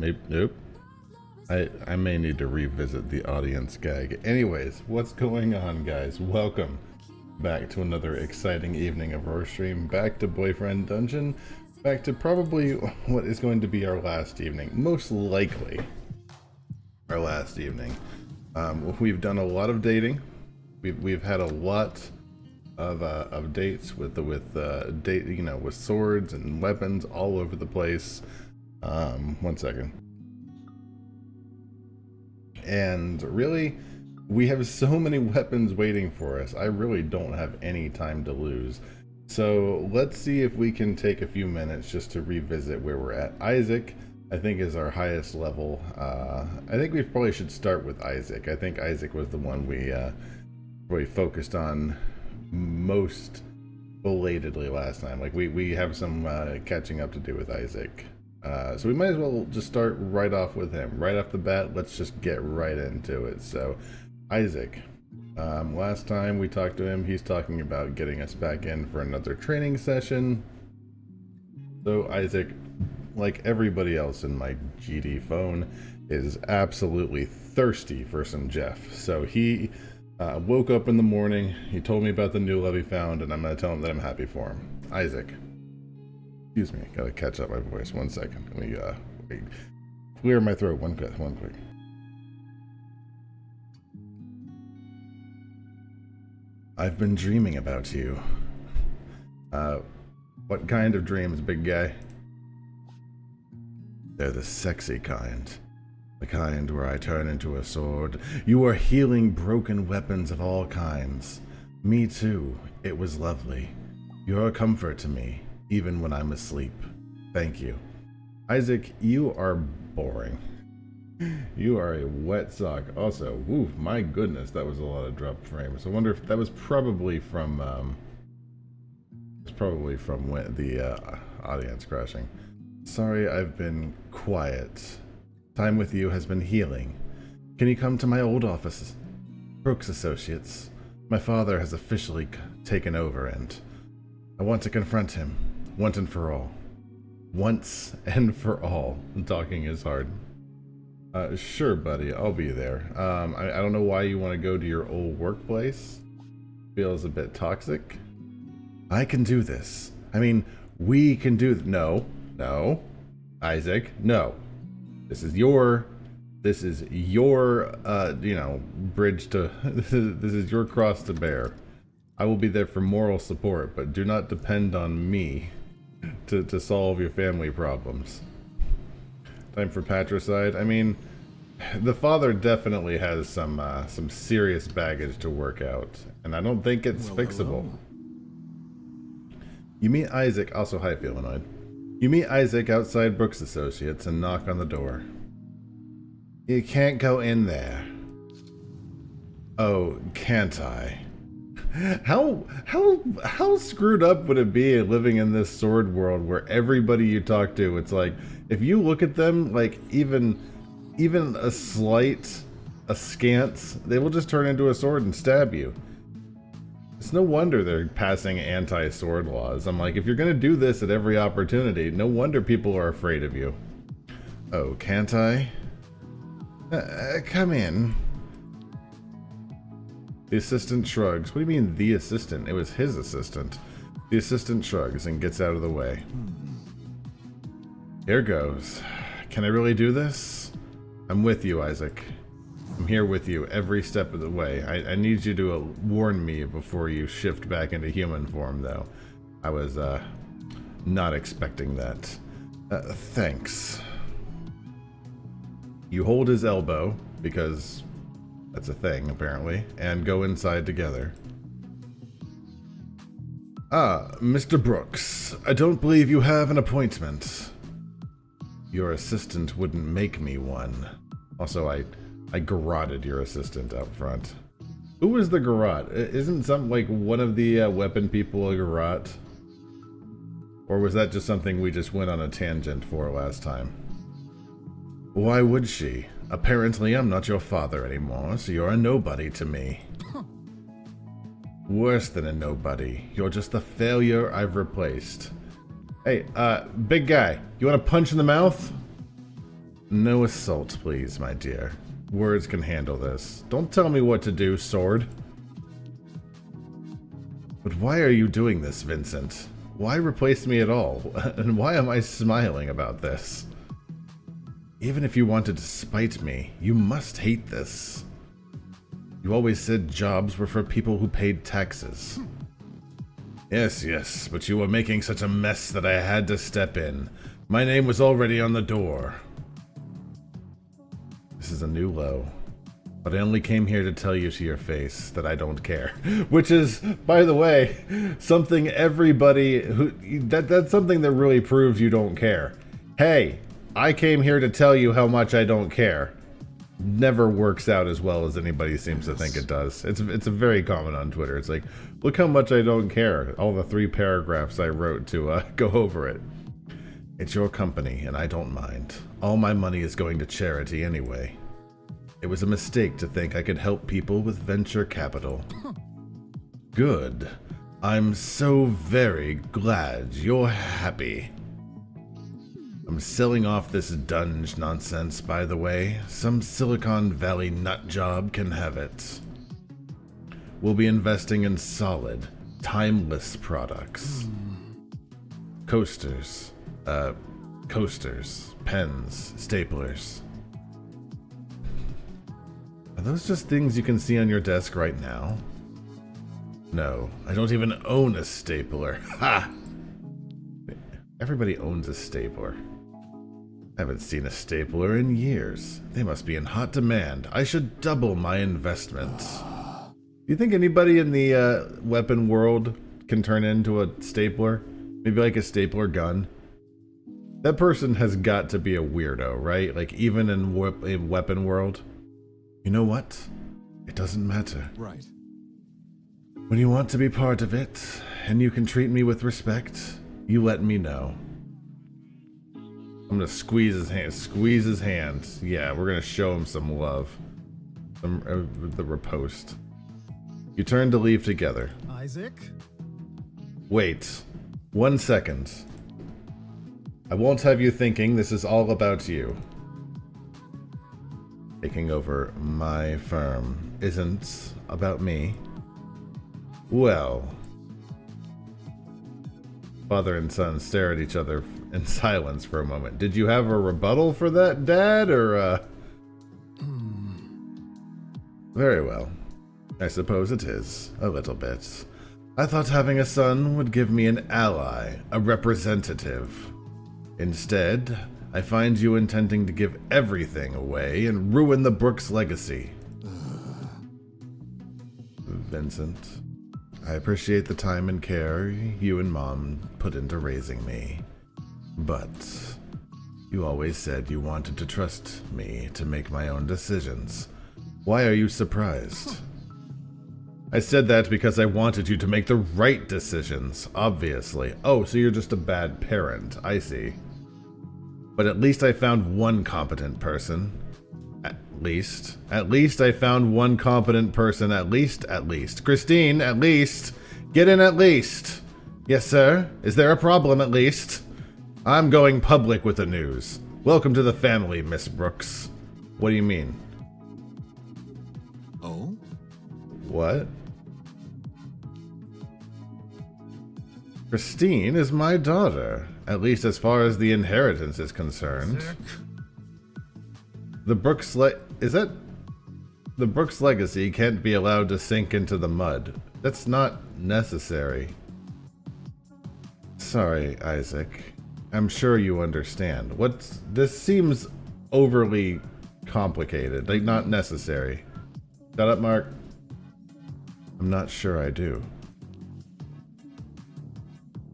maybe, nope. I may need to revisit the audience gag. Anyways, what's going on, guys? Welcome back to another exciting evening of our stream. Back to Boyfriend Dungeon. Back to probably what is going to be our last evening. Most likely our last evening. We've done a lot of dating. We've had a lot of dates with with swords and weapons all over the place. One second. And really, we have so many weapons waiting for us. I really don't have any time to lose. So let's see if we can take a few minutes just to revisit where we're at. Isaac, I think, is our highest level. I think we probably should start with Isaac. I think Isaac was the one we really focused on most belatedly last time. Like we have some catching up to do with Isaac. So we might as well just start right off with him. Right off the bat, let's just get right into it. So, Isaac. Last time we talked to him, he's talking about getting us back in for another training session. So, Isaac, like everybody else in my GD phone, is absolutely thirsty for some Jeff. So he woke up in the morning, he told me about the new love he found, and I'm going to tell him that I'm happy for him. Isaac. Excuse me, gotta catch up my voice. 1 second. Let me clear my throat. One quick. I've been dreaming about you. What kind of dreams, big guy? They're the sexy kind. The kind where I turn into a sword. You are healing broken weapons of all kinds. Me too. It was lovely. You're a comfort to me. Even when I'm asleep. Thank you. Isaac, you are boring. You are a wet sock. Also, woo, my goodness, that was a lot of drop frames. I wonder if that was probably from when the audience crashing. Sorry, I've been quiet. Time with you has been healing. Can you come to my old office? Brooks Associates. My father has officially taken over and I want to confront him. Once and for all. Once and for all. Talking is hard. Sure, buddy. I'll be there. I don't know why you want to go to your old workplace. Feels a bit toxic. I can do this. I mean, we can do No. Isaac, no. This is your, bridge to, this is your cross to bear. I will be there for moral support, but do not depend on me to solve your family problems. Time for patricide. I mean, the father definitely has some serious baggage to work out, and I don't think it's fixable. Hello. You meet Isaac, also hi Feelanoid. You meet Isaac outside Brooks Associates and knock on the door. You can't go in there. Oh, can't I? How screwed up would it be living in this sword world where everybody you talk to, it's like, if you look at them, like even a scant, they will just turn into a sword and stab you. It's no wonder they're passing anti-sword laws. I'm like, if you're gonna do this at every opportunity, no wonder people are afraid of you. Oh, can't I? Come in. The assistant shrugs. What do you mean, the assistant? It was his assistant. The assistant shrugs and gets out of the way. Here goes. Can I really do this? I'm with you, Isaac. I'm here with you every step of the way. I need you to warn me before you shift back into human form, though. I was, not expecting that. Thanks. You hold his elbow, because that's a thing, apparently, and go inside together. Ah, Mr. Brooks, I don't believe you have an appointment. Your assistant wouldn't make me one. Also, I garroted your assistant out front. Who was the garrote? Isn't one of the weapon people a garrote? Or was that just something we just went on a tangent for last time? Why would she? Apparently I'm not your father anymore, so you're a nobody to me. Worse than a nobody. You're just the failure I've replaced. Hey, big guy, you want a punch in the mouth? No assault, please, my dear. Words can handle this. Don't tell me what to do, sword. But why are you doing this, Vincent? Why replace me at all? And why am I smiling about this? Even if you wanted to spite me, you must hate this. You always said jobs were for people who paid taxes. Yes, yes, but you were making such a mess that I had to step in. My name was already on the door. This is a new low. But I only came here to tell you to your face that I don't care. Which is, by the way, something everybody who that's something that really proves you don't care. Hey, I came here to tell you how much I don't care. Never works out as well as anybody seems to think it does. It's a very common on Twitter. It's like, look how much I don't care. All the 3 paragraphs I wrote to go over it. It's your company, and I don't mind. All my money is going to charity anyway. It was a mistake to think I could help people with venture capital. Good. I'm so very glad you're happy. I'm selling off this dunge nonsense, by the way. Some Silicon Valley nut job can have it. We'll be investing in solid, timeless products. Coasters, pens, staplers. Are those just things you can see on your desk right now? No, I don't even own a stapler. Ha! Everybody owns a stapler. I haven't seen a stapler in years. They must be in hot demand. I should double my investments. Do you think anybody in the weapon world can turn into a stapler? Maybe like a stapler gun? That person has got to be a weirdo, right? Like even in weapon world? You know what? It doesn't matter. Right. When you want to be part of it, and you can treat me with respect, you let me know. I'm gonna squeeze his hand. Squeeze his hand. Yeah, we're gonna show him some love. The riposte. You turn to leave together. Isaac? Wait. 1 second. I won't have you thinking this is all about you. Taking over my firm isn't about me. Well. Father and son stare at each other in silence for a moment. Did you have a rebuttal for that, Dad, or Very well. I suppose it is, a little bit. I thought having a son would give me an ally, a representative. Instead, I find you intending to give everything away and ruin the Brooks legacy. Vincent, I appreciate the time and care you and Mom put into raising me. But you always said you wanted to trust me to make my own decisions. Why are you surprised? I said that because I wanted you to make the right decisions, obviously. Oh, so you're just a bad parent. I see. But at least I found one competent person. At least I found one competent person, at least. Christine, at least. Get in at least. Yes, sir. Is there a problem at least? I'm going public with the news. Welcome to the family, Miss Brooks. What do you mean? Oh? What? Christine is my daughter, at least as far as the inheritance is concerned. Isaac? The Brooks legacy can't be allowed to sink into the mud. That's not necessary. Sorry, Isaac. I'm sure you understand. This seems overly complicated, like not necessary. Shut up, Mark. I'm not sure I do.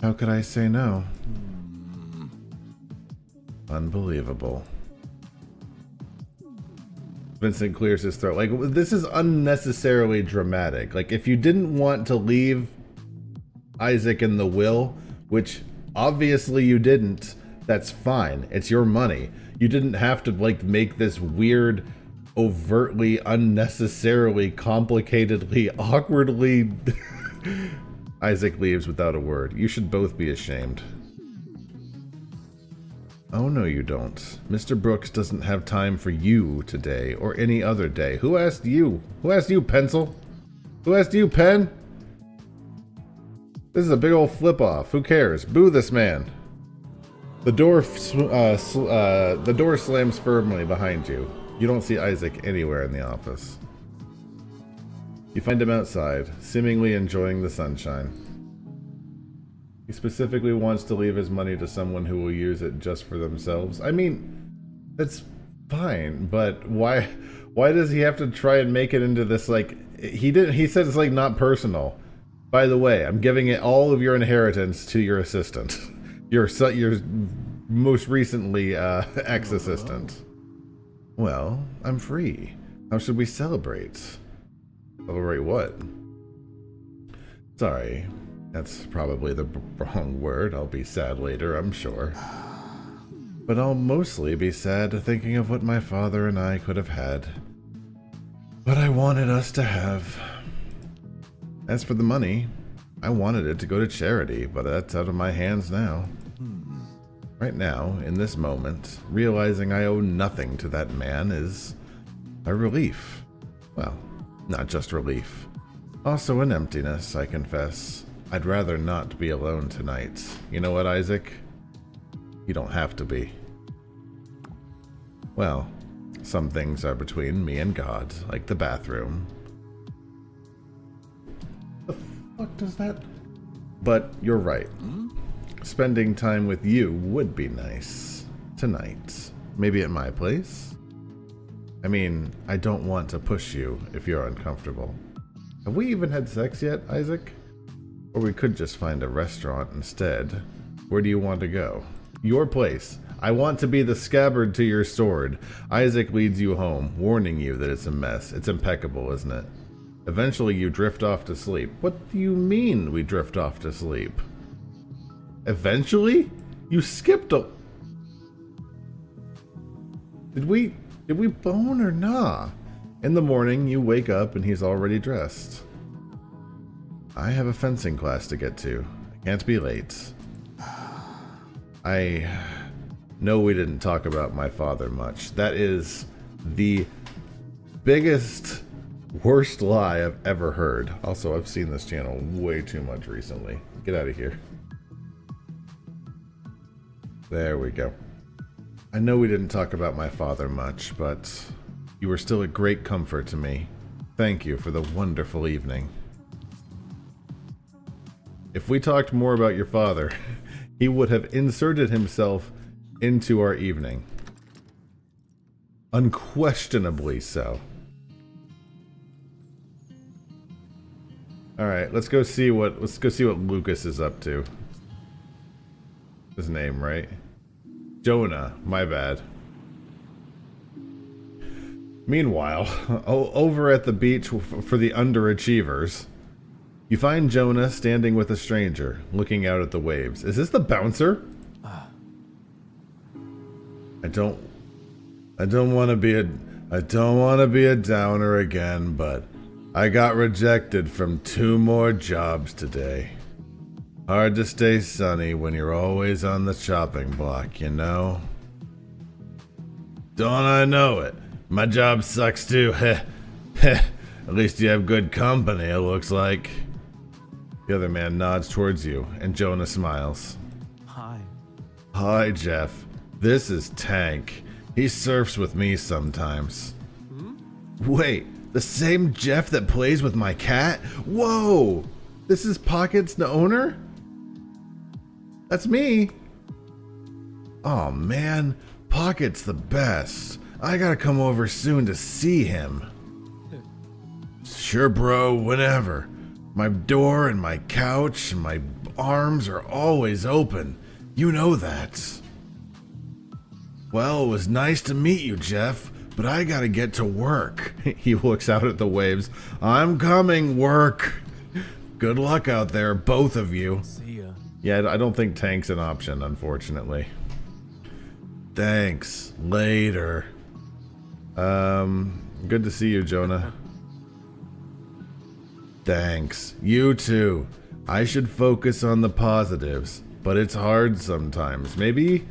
How could I say no? Unbelievable. Vincent clears his throat. Like, this is unnecessarily dramatic. Like, if you didn't want to leave Isaac in the will, which obviously you didn't, that's fine. It's your money. You didn't have to, like, make this weird, overtly, unnecessarily, complicatedly, awkwardly... Isaac leaves without a word. You should both be ashamed. Oh, no, you don't. Mr. Brooks doesn't have time for you today or any other day. Who asked you? Who asked you, Pencil? Who asked you, Pen? This is a big old flip-off. Who cares? Boo this man. The door slams firmly behind you. You don't see Isaac anywhere in the office. You find him outside, seemingly enjoying the sunshine. He specifically wants to leave his money to someone who will use it just for themselves. I mean, that's fine, but why does he have to try and make it into this, like, he said it's like not personal. By the way, I'm giving it all of your inheritance to your assistant. Your most recently ex-assistant. Well, I'm free. How should we celebrate? Celebrate what? Sorry. That's probably the wrong word. I'll be sad later, I'm sure. But I'll mostly be sad thinking of what my father and I could have had. What I wanted us to have. As for the money, I wanted it to go to charity, but that's out of my hands now. Right now, in this moment, realizing I owe nothing to that man is a relief. Well, not just relief. Also an emptiness, I confess. I'd rather not be alone tonight. You know what, Isaac? You don't have to be. Well, some things are between me and God, like the bathroom. The fuck does that? But you're right. Spending time with you would be nice. Tonight. Maybe at my place? I mean, I don't want to push you if you're uncomfortable. Have we even had sex yet, Isaac? Or we could just find a restaurant instead. Where do you want to go? Your place. I want to be the scabbard to your sword. Isaac leads you home, warning you that it's a mess. It's impeccable, isn't it? Eventually you drift off to sleep. What do you mean we drift off to sleep? Eventually? You skipped a... Did we bone or nah? In the morning, you wake up and he's already dressed. I have a fencing class to get to. I can't be late. I know we didn't talk about my father much. That is the biggest, worst lie I've ever heard. Also, I've seen this channel way too much recently. Get out of here. There we go. I know we didn't talk about my father much, but you were still a great comfort to me. Thank you for the wonderful evening. If we talked more about your father, he would have inserted himself into our evening. Unquestionably so. Alright, let's go see what Lucas is up to. His name, right? Jonah, my bad. Meanwhile, over at the beach for the underachievers, you find Jonah standing with a stranger, looking out at the waves. Is this the bouncer? I don't want to be a downer again, but I got rejected from 2 more jobs today. Hard to stay sunny when you're always on the chopping block, you know? Don't I know it? My job sucks too. Heh. Heh. At least you have good company, it looks like. The other man nods towards you, and Jonah smiles. Hi. Hi, Jeff. This is Tank. He surfs with me sometimes. Wait, the same Jeff that plays with my cat? Whoa! This is Pockets, the owner? That's me. Aw, man. Pocket's the best. I gotta come over soon to see him. Sure, bro, whenever. My door and my couch and my arms are always open. You know that. Well, it was nice to meet you, Jeff, but I gotta get to work. He looks out at the waves. I'm coming, work. Good luck out there, both of you. See ya. Yeah, I don't think Tank's an option, unfortunately. Thanks. Later. Good to see you, Jonah. Thanks. You too. I should focus on the positives, but it's hard sometimes. Maybe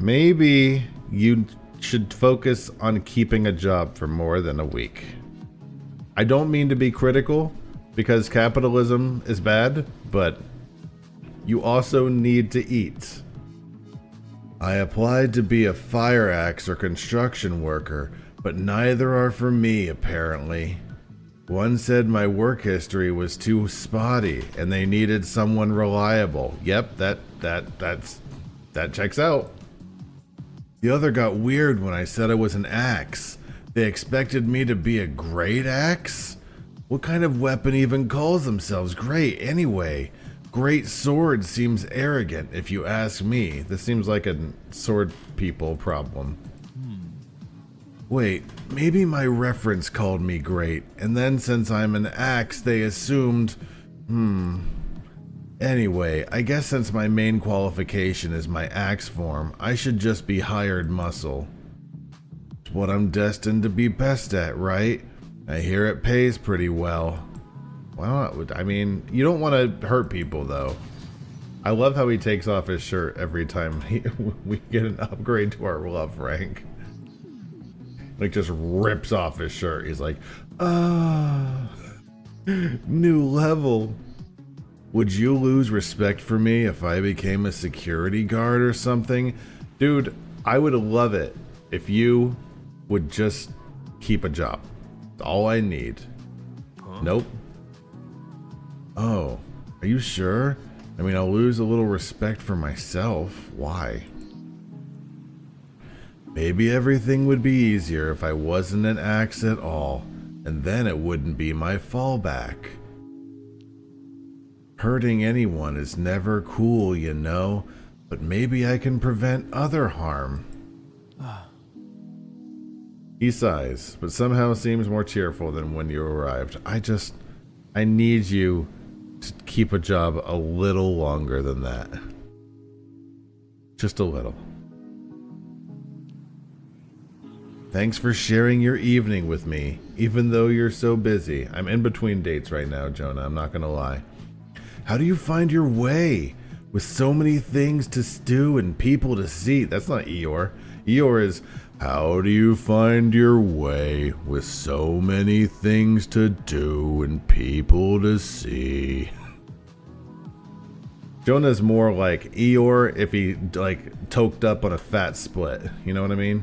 maybe you should focus on keeping a job for more than a week. I don't mean to be critical, because capitalism is bad, but you also need to eat. I applied to be a fire axe or construction worker, but neither are for me, apparently. One said my work history was too spotty and they needed someone reliable. Yep, that checks out. The other got weird when I said I was an axe. They expected me to be a great axe? What kind of weapon even calls themselves great anyway? Great sword seems arrogant if you ask me. This seems like a sword people problem. Wait, maybe my reference called me great, and then since I'm an axe, they assumed... Anyway, I guess since my main qualification is my axe form, I should just be hired muscle. It's what I'm destined to be best at, right? I hear it pays pretty well. Well, I mean, you don't want to hurt people, though. I love how he takes off his shirt every time we get an upgrade to our love rank. Like, just rips off his shirt. He's like, new level. Would you lose respect for me if I became a security guard or something? Dude, I would love it if you would just keep a job. That's all I need. Huh? Nope. Oh, are you sure? I mean, I'll lose a little respect for myself. Why? Maybe everything would be easier if I wasn't an axe at all, and then it wouldn't be my fallback. Hurting anyone is never cool, you know, but maybe I can prevent other harm. He sighs, but somehow seems more cheerful than when you arrived. I need you to keep a job a little longer than that. Just a little. Thanks for sharing your evening with me, even though you're so busy. I'm in between dates right now, Jonah, I'm not gonna lie. How do you find your way? With so many things to do and people to see. That's not Eeyore. Eeyore is, how do you find your way with so many things to do and people to see? Jonah's more like Eeyore if he, like, toked up on a fat split. You know what I mean?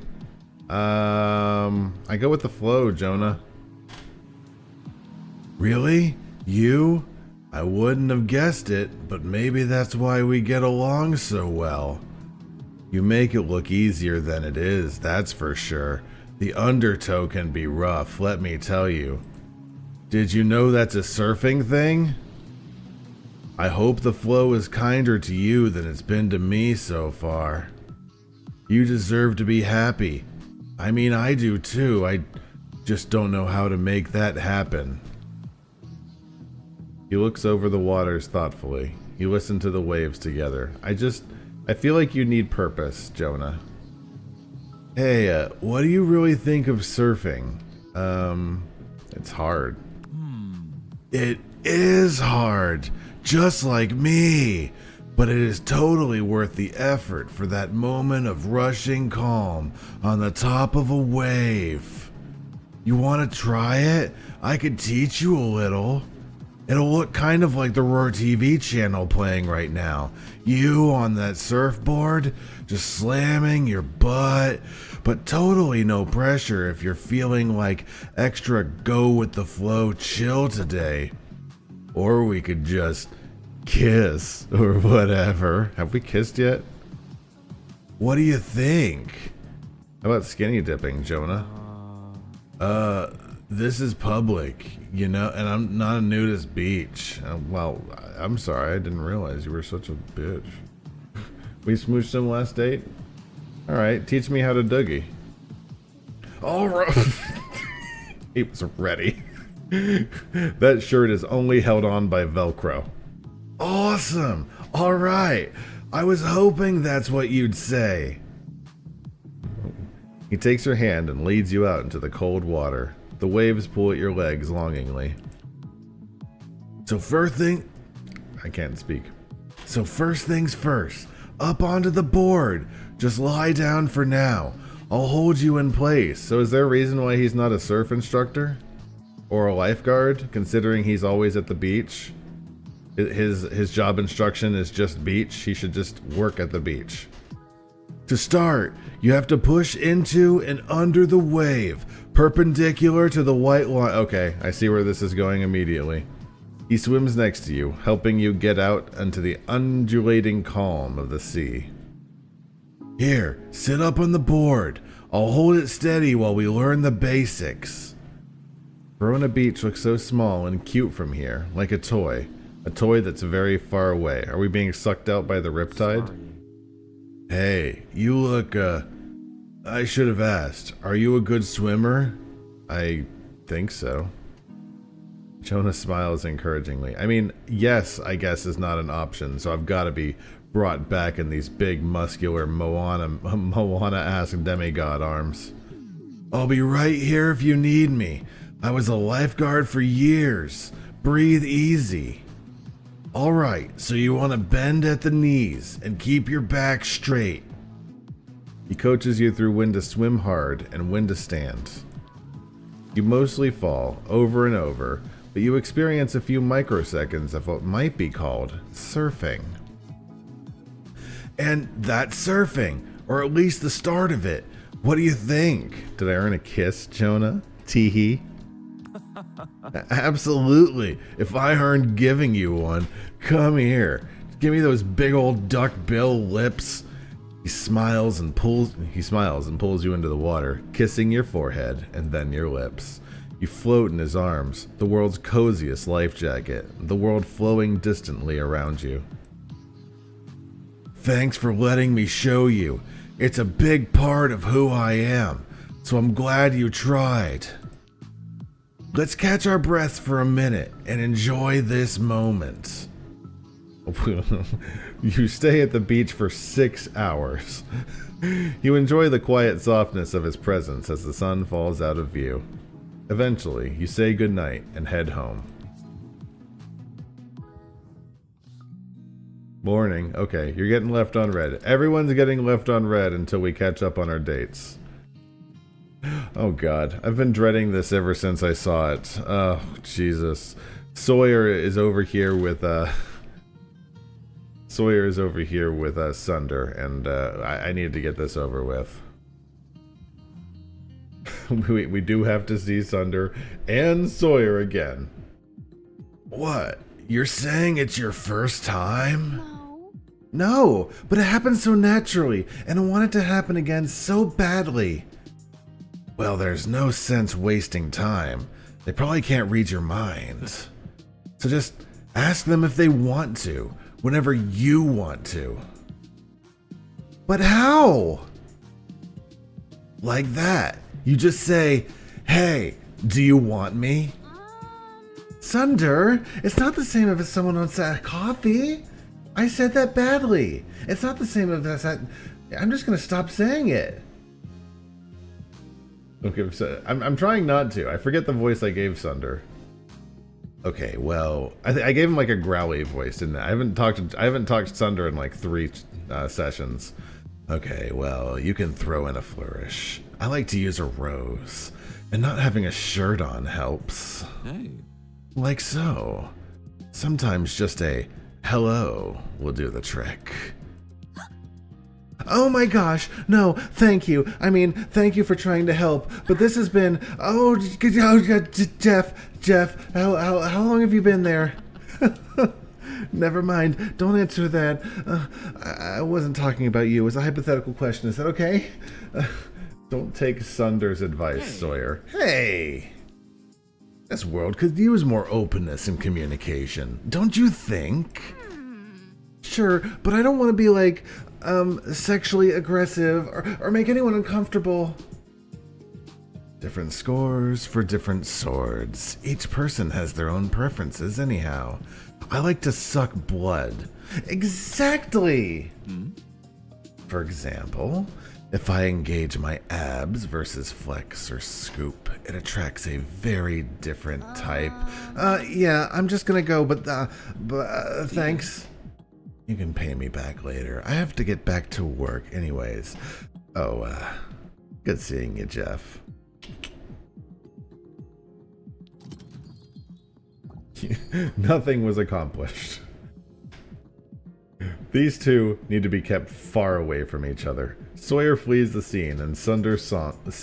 I go with the flow, Jonah. Really? You? I wouldn't have guessed it, but maybe that's why we get along so well. You make it look easier than it is, that's for sure. The undertow can be rough, let me tell you. Did you know that's a surfing thing? I hope the flow is kinder to you than it's been to me so far. You deserve to be happy. I mean, I do too. I just don't know how to make that happen. He looks over the waters thoughtfully. You listen to the waves together. I feel like you need purpose, Jonah. Hey, what do you really think of surfing? It's hard. It is hard, just like me. But it is totally worth the effort for that moment of rushing calm on the top of a wave. You want to try it? I could teach you a little. It'll look kind of like the Roar TV channel playing right now. You on that surfboard, just slamming your butt, but totally no pressure if you're feeling like extra go with the flow chill today. Or we could just kiss or whatever. Have we kissed yet? What do you think? How about skinny dipping, Jonah? This is public, you know, and I'm not a nudist beach. Well, I'm sorry, I didn't realize you were such a bitch. We smooched him last date? Alright, teach me how to doogie. Alright. He was ready. That shirt is only held on by Velcro. Awesome! Alright! I was hoping that's what you'd say. He takes your hand and leads you out into the cold water. The waves pull at your legs longingly. So first things first, up onto the board. Just lie down for now. I'll hold you in place. So is there a reason why he's not a surf instructor? Or a lifeguard, considering he's always at the beach? His job instruction is just beach. He should just work at the beach. To start, you have to push into and under the wave, perpendicular to the white line. Okay, I see where this is going immediately. He swims next to you, helping you get out into the undulating calm of the sea. Here, sit up on the board. I'll hold it steady while we learn the basics. Verona Beach looks so small and cute from here, like a toy. A toy that's very far away. Are we being sucked out by the riptide? Sorry. Hey, you look, I should have asked. Are you a good swimmer? I think so. Jonah smiles encouragingly. I mean, yes, I guess is not an option, so I've got to be brought back in these big, muscular, Moana-esque demigod arms. I'll be right here if you need me. I was a lifeguard for years. Breathe easy. Alright, so you want to bend at the knees and keep your back straight. He coaches you through when to swim hard and when to stand. You mostly fall, over and over, but you experience a few microseconds of what might be called surfing. And that's surfing, or at least the start of it. What do you think? Did I earn a kiss, Jonah? Teehee? Absolutely. If I earned giving you one, come here. Give me those big old duck bill lips. He smiles and pulls you into the water, kissing your forehead and then your lips. You float in his arms, the world's coziest life jacket, the world flowing distantly around you. Thanks for letting me show you. It's a big part of who I am, so I'm glad you tried. Let's catch our breaths for a minute and enjoy this moment. You stay at the beach for 6 hours. You enjoy the quiet softness of his presence as the sun falls out of view. Eventually, you say goodnight and head home. Morning. Okay, you're getting left on red. Everyone's getting left on red until we catch up on our dates. Oh god, I've been dreading this ever since I saw it. Oh, Jesus. Sawyer is over here with Sunder, and I need to get this over with. we do have to see Sunder and Sawyer again. What? You're saying it's your first time? No, but it happened so naturally, and I want it to happen again so badly. Well, there's no sense wasting time. They probably can't read your mind. So just ask them if they want to, whenever you want to. But how? Like that. You just say, hey, do you want me? Sunder, it's not the same if someone wants coffee. I said that badly. It's not the same if I'm just going to stop saying it. Okay, so I'm trying not to. I forget the voice I gave Sunder. Okay, well, I gave him like a growly voice, didn't I? I haven't talked to Sunder in like 3 sessions. Okay, well, you can throw in a flourish. I like to use a rose, and not having a shirt on helps. Hey. Like so. Sometimes just a hello will do the trick. Oh my gosh, no, thank you. I mean, thank you for trying to help, but this has been, Jeff, how long have you been there? Never mind, don't answer that. I wasn't talking about you. It was a hypothetical question. Is that okay? Don't take Sunder's advice, Sawyer. Hey! This world could use more openness and communication, don't you think? Sure, but I don't want to be like, sexually aggressive or make anyone uncomfortable. Different scores for different swords. Each person has their own preferences anyhow. I like to suck blood. Exactly! For example, if I engage my abs versus flex or scoop, it attracts a very different type. Yeah, I'm just gonna go, but thanks. You can pay me back later. I have to get back to work anyways. Oh, good seeing you, Jeff. Nothing was accomplished. These two need to be kept far away from each other. Sawyer flees the scene and Sunder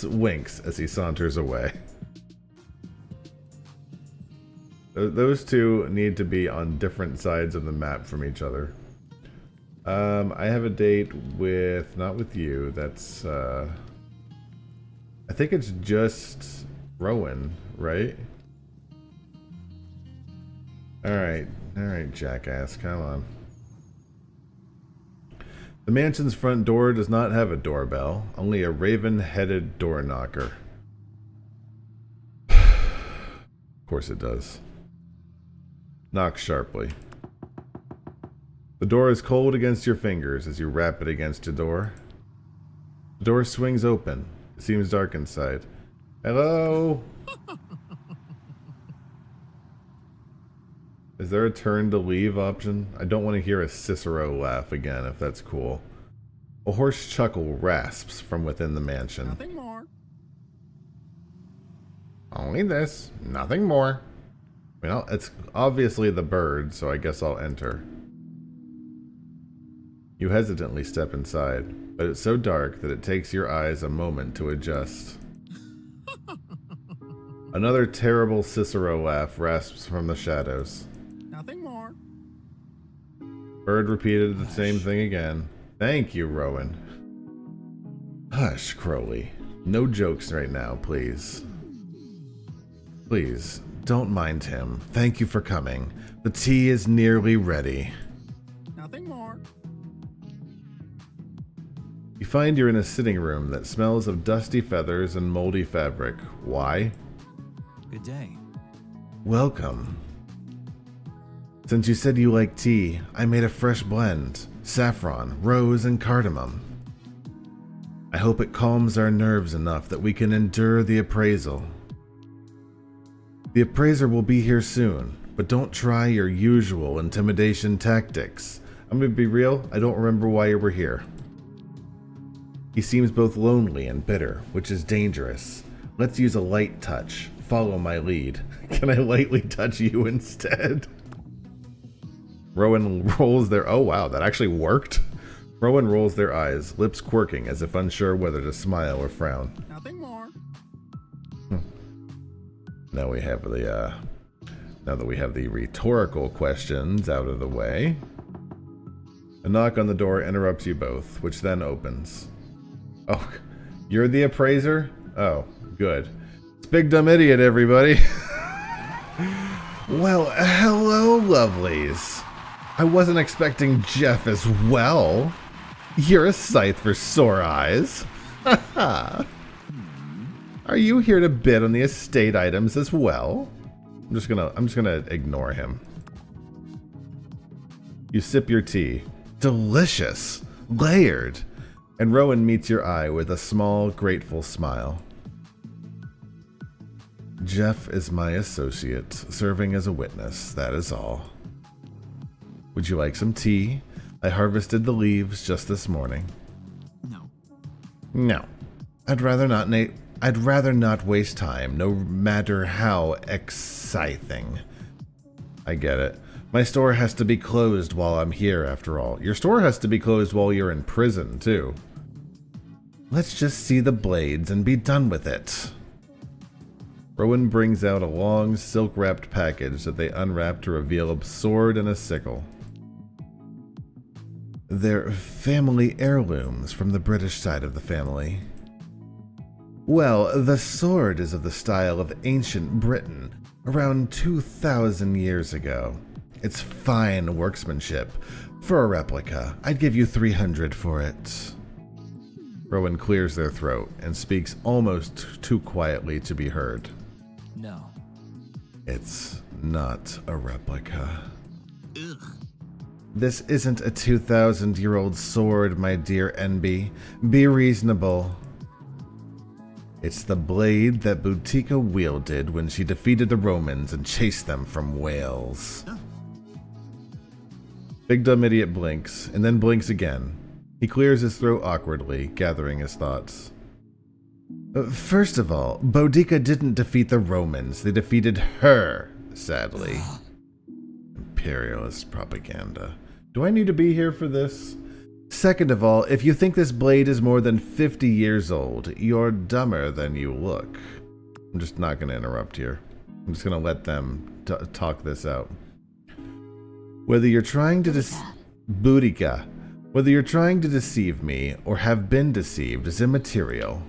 winks as he saunters away. Those two need to be on different sides of the map from each other. I have a date with, not with you, that's, I think it's just Rowan, right? Alright, jackass, come on. The mansion's front door does not have a doorbell, only a raven-headed door knocker. Of course it does. Knock sharply. The door is cold against your fingers as you rap it against your door. The door swings open. It seems dark inside. Hello? Is there a turn to leave option? I don't want to hear a Cicero laugh again, if that's cool. A hoarse chuckle rasps from within the mansion. Nothing more. Only this, nothing more. Well, it's obviously the bird, so I guess I'll enter. You hesitantly step inside, but it's so dark that it takes your eyes a moment to adjust. Another terrible Cicero laugh rasps from the shadows. Nothing more. Bird repeated the same thing again. Thank you, Rowan. Hush, Crowley. No jokes right now, please. Please, don't mind him. Thank you for coming. The tea is nearly ready. Nothing more. You find you're in a sitting room that smells of dusty feathers and moldy fabric. Why? Good day. Welcome. Since you said you like tea, I made a fresh blend. Saffron, rose, and cardamom. I hope it calms our nerves enough that we can endure the appraisal. The appraiser will be here soon, but don't try your usual intimidation tactics. I'm gonna be real, I don't remember why you were here. He seems both lonely and bitter, which is dangerous. Let's use a light touch. Follow my lead. Can I lightly touch you instead? Rowan rolls their... Oh wow, that actually worked? Rowan rolls their eyes, lips quirking as if unsure whether to smile or frown. Nothing more. Now we have the, now that we have the rhetorical questions out of the way. A knock on the door interrupts you both, which then opens. Oh, you're the appraiser? Oh, good. It's Big Dumb Idiot, everybody. Well, hello, lovelies. I wasn't expecting Jeff as well. You're a sight for sore eyes. Are you here to bid on the estate items as well? I'm just gonna ignore him. You sip your tea. Delicious. Layered. And Rowan meets your eye with a small, grateful smile. Jeff is my associate, serving as a witness, that is all. Would you like some tea? I harvested the leaves just this morning. No. No. I'd rather not waste time, no matter how exciting. I get it. My store has to be closed while I'm here, after all. Your store has to be closed while you're in prison, too. Let's just see the blades and be done with it. Rowan brings out a long, silk-wrapped package that they unwrap to reveal a sword and a sickle. They're family heirlooms from the British side of the family. Well, the sword is of the style of ancient Britain, around 2,000 years ago. It's fine workmanship. For a replica, I'd give you 300 for it. Rowan clears their throat and speaks almost too quietly to be heard. No. It's not a replica. Ugh. This isn't a 2,000-year-old sword, my dear Enby. Be reasonable. It's the blade that Boutica wielded when she defeated the Romans and chased them from Wales. Big Dumb Idiot blinks, and then blinks again. He clears his throat awkwardly, gathering his thoughts. First of all, Boudica didn't defeat the Romans. They defeated her, sadly. Imperialist propaganda. Do I need to be here for this? Second of all, if you think this blade is more than 50 years old, you're dumber than you look. I'm just not going to interrupt here. I'm just going to let them talk this out. Whether you're trying to Boudica, whether you're trying to deceive me or have been deceived is immaterial.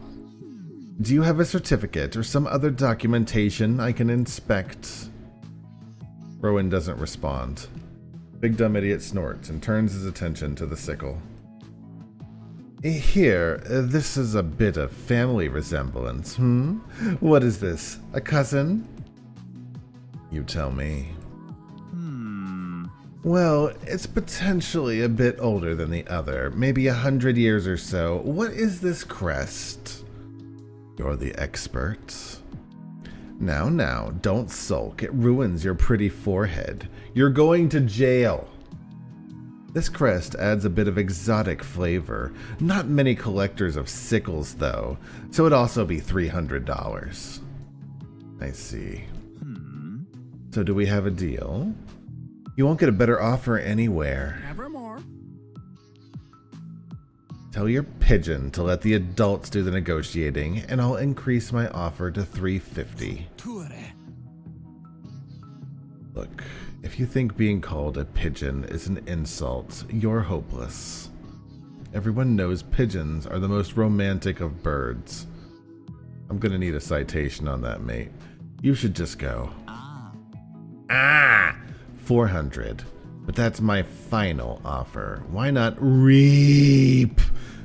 Do you have a certificate or some other documentation I can inspect? Rowan doesn't respond. Big Dumb Idiot snorts and turns his attention to the sickle. Here, this is a bit of family resemblance, What is this, a cousin? You tell me. Well, it's potentially a bit older than the other, maybe 100 years or so. What is this crest? You're the expert. Now, don't sulk. It ruins your pretty forehead. You're going to jail. This crest adds a bit of exotic flavor. Not many collectors of sickles, though, so it'd also be $300. I see. So do we have a deal? You won't get a better offer anywhere. Nevermore. Tell your pigeon to let the adults do the negotiating, and I'll increase my offer to $350. Look, if you think being called a pigeon is an insult, you're hopeless. Everyone knows pigeons are the most romantic of birds. I'm gonna need a citation on that, mate. You should just go. 400. But that's my final offer. Why not reap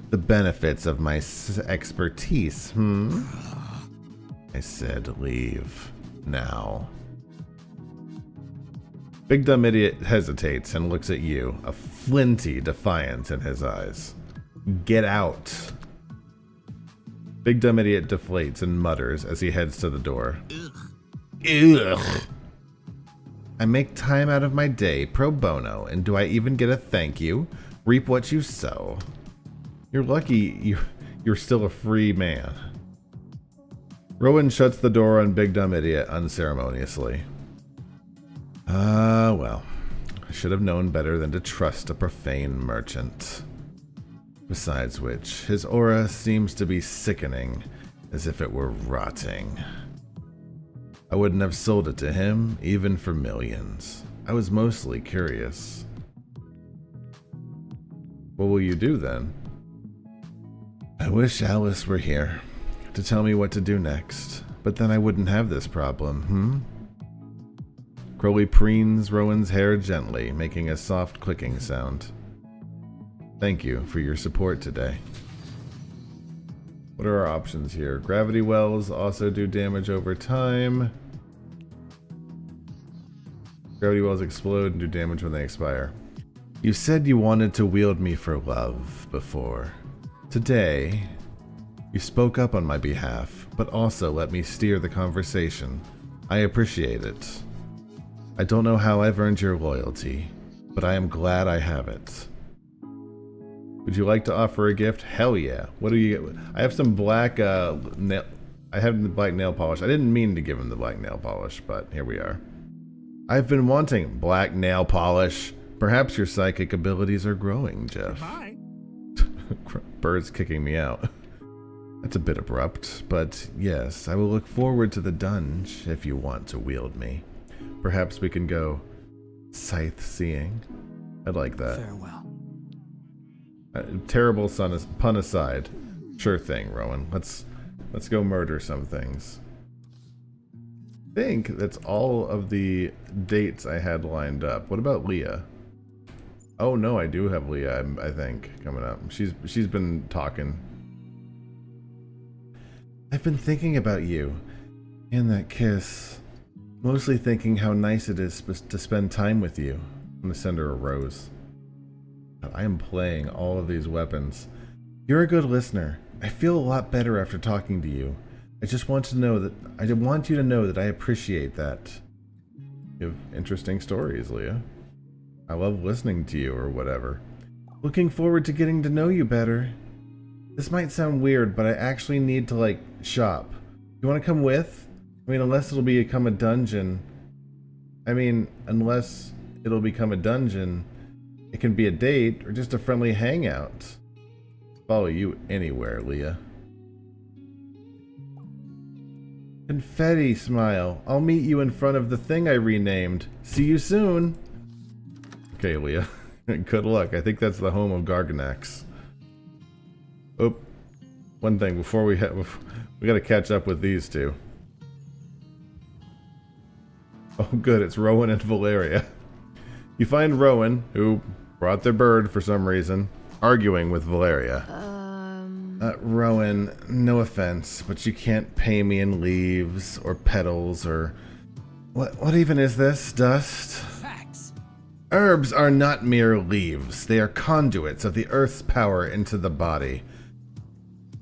the benefits of my expertise, I said leave now. Big Dumb Idiot hesitates and looks at you, a flinty defiance in his eyes. Get out. Big Dumb Idiot deflates and mutters as he heads to the door. Ugh. I make time out of my day pro bono, and do I even get a thank you? Reap what you sow. You're lucky you're still a free man. Rowan shuts the door on Big Dumb Idiot unceremoniously. Well, I should have known better than to trust a profane merchant. Besides which, his aura seems to be sickening, as if it were rotting. I wouldn't have sold it to him, even for millions. I was mostly curious. What will you do then? I wish Alice were here to tell me what to do next, but then I wouldn't have this problem, Crowley preens Rowan's hair gently, making a soft clicking sound. Thank you for your support today. What are our options here? Gravity wells also do damage over time. Gravity wells explode and do damage when they expire. You said you wanted to wield me for love before. Today, you spoke up on my behalf, but also let me steer the conversation. I appreciate it. I don't know how I've earned your loyalty, but I am glad I have it. Would you like to offer a gift? Hell yeah. What do you get? I have some black nail. I have the black nail polish. I didn't mean to give him the black nail polish, but here we are. I've been wanting black nail polish. Perhaps your psychic abilities are growing, Jeff. Bye. Bird's kicking me out. That's a bit abrupt, but yes, I will look forward to the dunge if you want to wield me. Perhaps we can go scythe-seeing. I'd like that. Farewell. Terrible pun aside. Sure thing, Rowan. Let's go murder some things. I think that's all of the dates I had lined up. What about Leah? Oh no, I do have Leah, I think, coming up. She's been talking. I've been thinking about you and that kiss. Mostly thinking how nice it is to spend time with you. I'm gonna send her a rose. I am playing all of these weapons. You're a good listener. I feel a lot better after talking to you. I just want to know that I want you to know that I appreciate that. You have interesting stories, Leah. I love listening to you or whatever. Looking forward to getting to know you better. This might sound weird, but I actually need to, like, shop. You want to come with? I mean, unless it'll become a dungeon. Unless it'll become a dungeon, it can be a date or just a friendly hangout. Follow you anywhere, Leah. Confetti smile. I'll meet you in front of the thing I renamed. See you soon. Okay, Leah. Good luck. I think that's the home of Garganax. Oh, one thing before we gotta catch up with these two. Oh, good. It's Rowan and Valeria. You find Rowan, who brought their bird for some reason, arguing with Valeria. Rowan, no offense, but you can't pay me in leaves or petals or... What even is this? Dust? Facts. Herbs are not mere leaves. They are conduits of the earth's power into the body.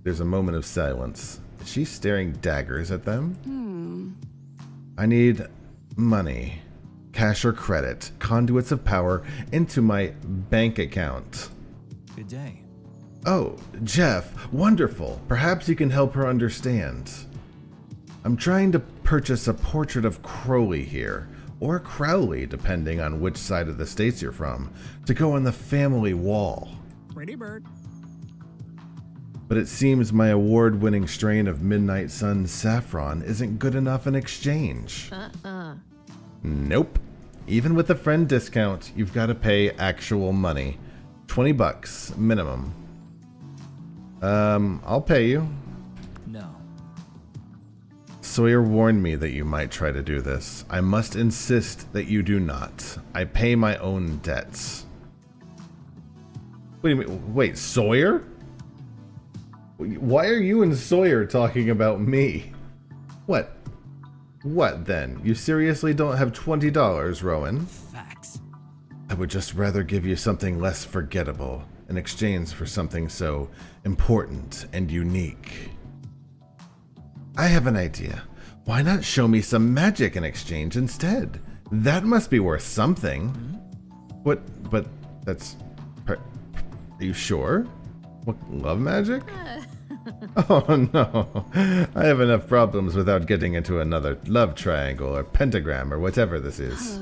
There's a moment of silence. Is she staring daggers at them? I need money. Cash or credit. Conduits of power into my bank account. Good day. Oh, Jeff, wonderful. Perhaps you can help her understand. I'm trying to purchase a portrait of Crowley here, or Crowley, depending on which side of the States you're from, to go on the family wall. Pretty bird. But it seems my award-winning strain of Midnight Sun saffron isn't good enough in exchange. Nope. Even with a friend discount, you've got to pay actual money. $20 minimum. I'll pay you. No. Sawyer warned me that you might try to do this. I must insist that you do not. I pay my own debts. What do you mean? Wait, Sawyer? Why are you and Sawyer talking about me? What? What then? You seriously don't have $20, Rowan? Facts. I would just rather give you something less forgettable in exchange for something so important and unique. I have an idea. Why not show me some magic in exchange instead? That must be worth something. What? But that's... Are you sure? What, love magic? Oh no, I have enough problems without getting into another love triangle or pentagram or whatever this is.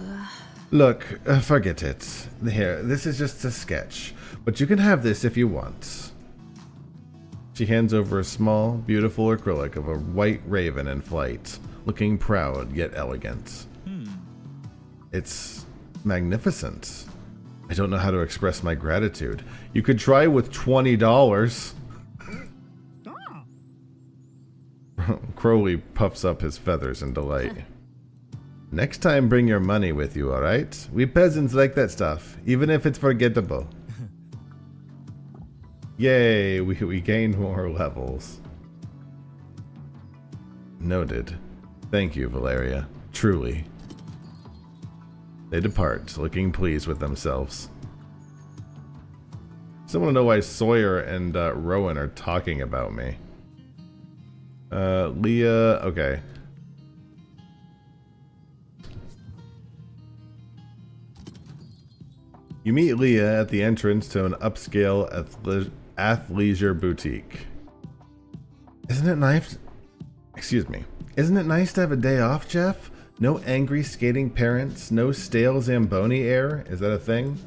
Look, forget it. Here, this is just a sketch, but you can have this if you want. She hands over a small, beautiful acrylic of a white raven in flight, looking proud yet elegant. It's magnificent. I don't know how to express my gratitude. You could try with $20. Crowley puffs up his feathers in delight. Next time bring your money with you, alright? We peasants like that stuff, even if it's forgettable. Yay, we gained more levels. Noted. Thank you, Valeria. Truly. They depart, looking pleased with themselves. Still want to know why Sawyer and Rowan are talking about me. Leah, okay. You meet Leah at the entrance to an upscale athleisure boutique. Isn't it nice? Excuse me. Isn't it nice to have a day off, Jeff? No angry skating parents, no stale Zamboni air. Is that a thing?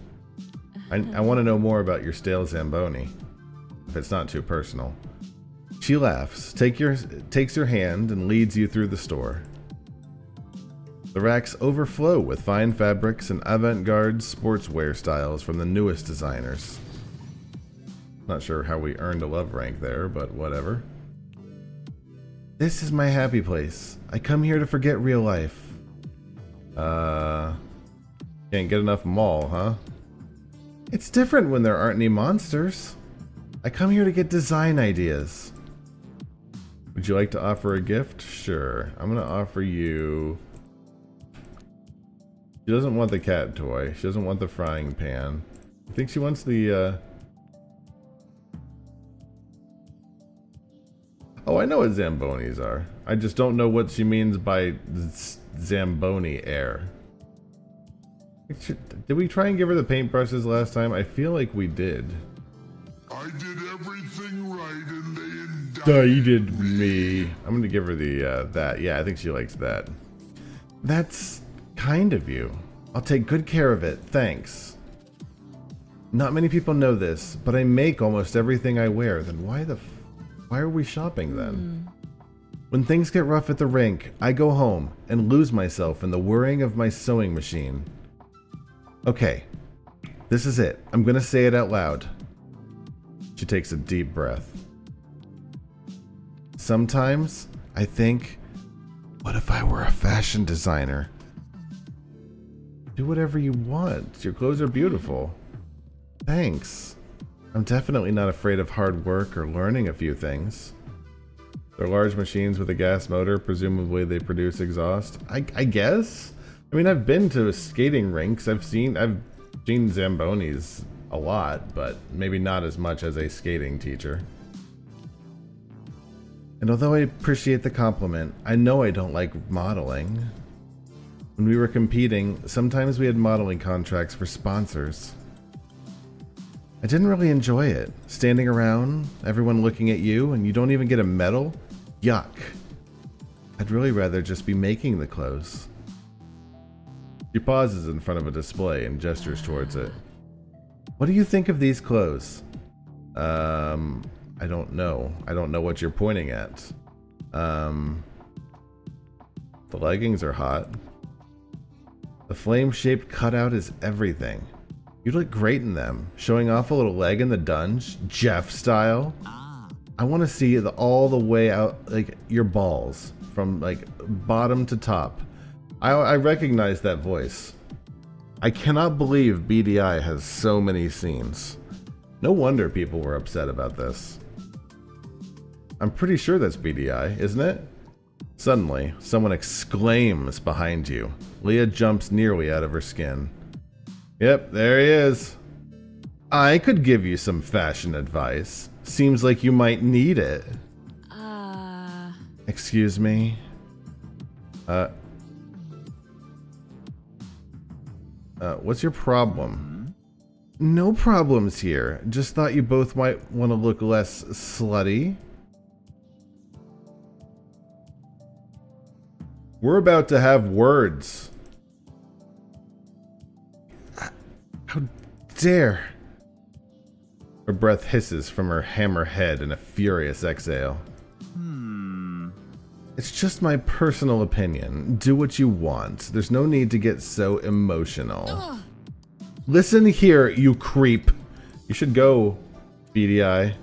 I want to know more about your stale Zamboni, if it's not too personal. She laughs, takes your hand, and leads you through the store. The racks overflow with fine fabrics and avant-garde sportswear styles from the newest designers. Not sure how we earned a love rank there, but whatever. This is my happy place. I come here to forget real life. Can't get enough mall, huh? It's different when there aren't any monsters. I come here to get design ideas. Would you like to offer a gift? Sure. I'm gonna offer you... She doesn't want the cat toy. She doesn't want the frying pan. I think she wants the, Oh, I know what Zambonis are. I just don't know what she means by Zamboni air. Did we try and give her the paintbrushes last time? I feel like we did. I did everything right and they Indicted me. I'm gonna give her the, that. Yeah, I think she likes that. That's kind of you. I'll take good care of it, thanks. Not many people know this, but I make almost everything I wear. Then why are we shopping then? When things get rough at the rink, I go home and lose myself in the whirring of my sewing machine. Okay, this is it. I'm gonna say it out loud. She takes a deep breath. Sometimes I think, what if I were a fashion designer? Do whatever you want. Your clothes are beautiful. Thanks. I'm definitely not afraid of hard work or learning a few things. They're large machines with a gas motor. Presumably they produce exhaust. I guess? I mean, I've been to skating rinks. I've seen Zambonis a lot, but maybe not as much as a skating teacher. And although I appreciate the compliment, I know I don't like modeling. When we were competing, sometimes we had modeling contracts for sponsors. I didn't really enjoy it. Standing around, everyone looking at you, and you don't even get a medal? Yuck. I'd really rather just be making the clothes. She pauses in front of a display and gestures towards it. What do you think of these clothes? I don't know. I don't know what you're pointing at. The leggings are hot. The flame-shaped cutout is everything. You look great in them. Showing off a little leg in the dunge, Jeff style. I want to see all the way out, like your balls, from like bottom to top. I recognize that voice. I cannot believe BDI has so many scenes. No wonder people were upset about this. I'm pretty sure that's BDI, isn't it? Suddenly, someone exclaims behind you. Leah jumps nearly out of her skin. Yep, there he is. I could give you some fashion advice. Seems like you might need it. Excuse me? What's your problem? No problems here. Just thought you both might want to look less slutty. We're about to have words. How dare. Her breath hisses from her hammer head in a furious exhale. It's just my personal opinion. Do what you want. There's no need to get so emotional. Listen here, you creep. You should go, BDI. I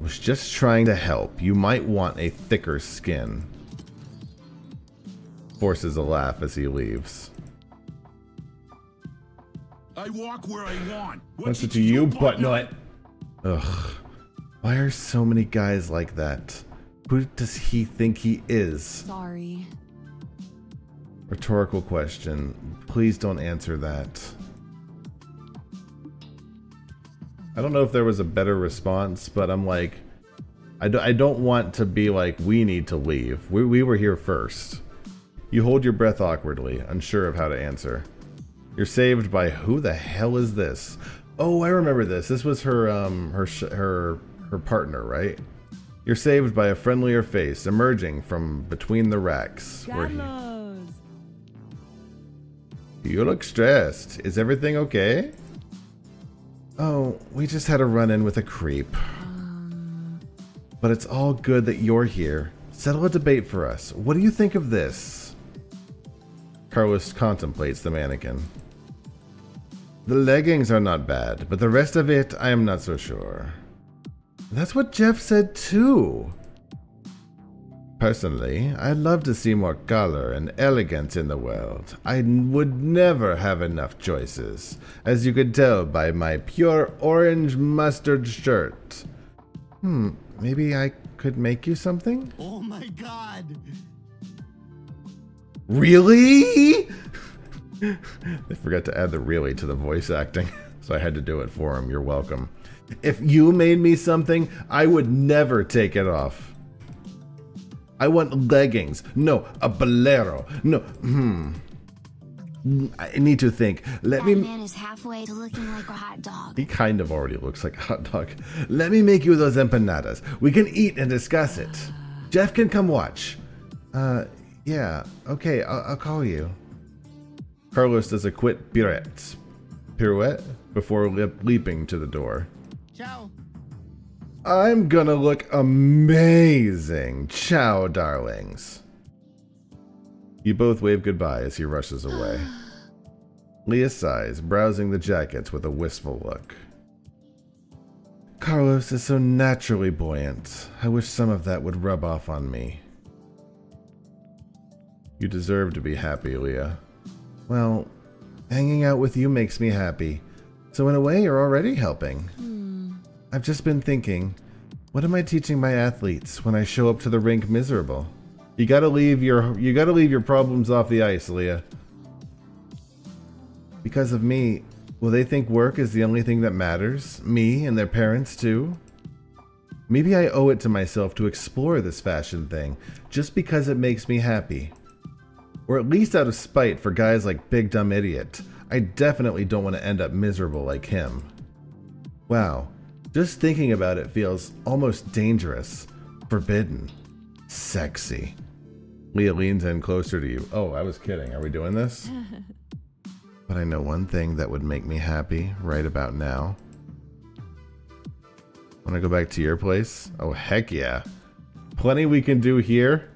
was just trying to help. You might want a thicker skin. Forces a laugh as he leaves. I walk where I want. What's it to you, buttnut? Ugh. Why are so many guys like that? Who does he think he is? Sorry. Rhetorical question. Please don't answer that. I don't know if there was a better response, but I'm like, I don't want to be like, we need to leave. We were here first. You hold your breath awkwardly, unsure of how to answer. You're saved by who the hell is this? Oh, I remember this. This was her partner, right? You're saved by a friendlier face emerging from between the racks. You look stressed. Is everything okay? Oh, we just had a run-in with a creep. But it's all good that you're here. Settle a debate for us. What do you think of this? Carlos contemplates the mannequin. The leggings are not bad, but the rest of it, I am not so sure. That's what Jeff said too. Personally, I'd love to see more color and elegance in the world. I would never have enough choices, as you could tell by my pure orange mustard shirt. Maybe I could make you something? Oh my god! Really? They forgot to add the really to the voice acting, so I had to do it for him. You're welcome. If you made me something, I would never take it off. I want leggings. No, a bolero. No, I need to think. Let That me... man is halfway to looking like a hot dog. He kind of already looks like a hot dog. Let me make you those empanadas. We can eat and discuss it. Jeff can come watch. Yeah. Okay, I'll call you. Carlos does a quick pirouette before leaping to the door. Ciao. I'm gonna look amazing. Ciao, darlings. You both wave goodbye as he rushes away. Leah sighs, browsing the jackets with a wistful look. Carlos is so naturally buoyant. I wish some of that would rub off on me. You deserve to be happy, Leah. Well, hanging out with you makes me happy. So in a way, you're already helping. I've just been thinking, what am I teaching my athletes when I show up to the rink miserable? You gotta leave your problems off the ice, Leah. Because of me, will they think work is the only thing that matters? Me and their parents too? Maybe I owe it to myself to explore this fashion thing, just because it makes me happy. Or at least out of spite for guys like Big Dumb Idiot. I definitely don't want to end up miserable like him. Wow, just thinking about it feels almost dangerous, forbidden, sexy. Leah leans in closer to you. Oh, I was kidding. Are we doing this? But I know one thing that would make me happy right about now. Want to go back to your place? Oh, heck yeah. Plenty we can do here.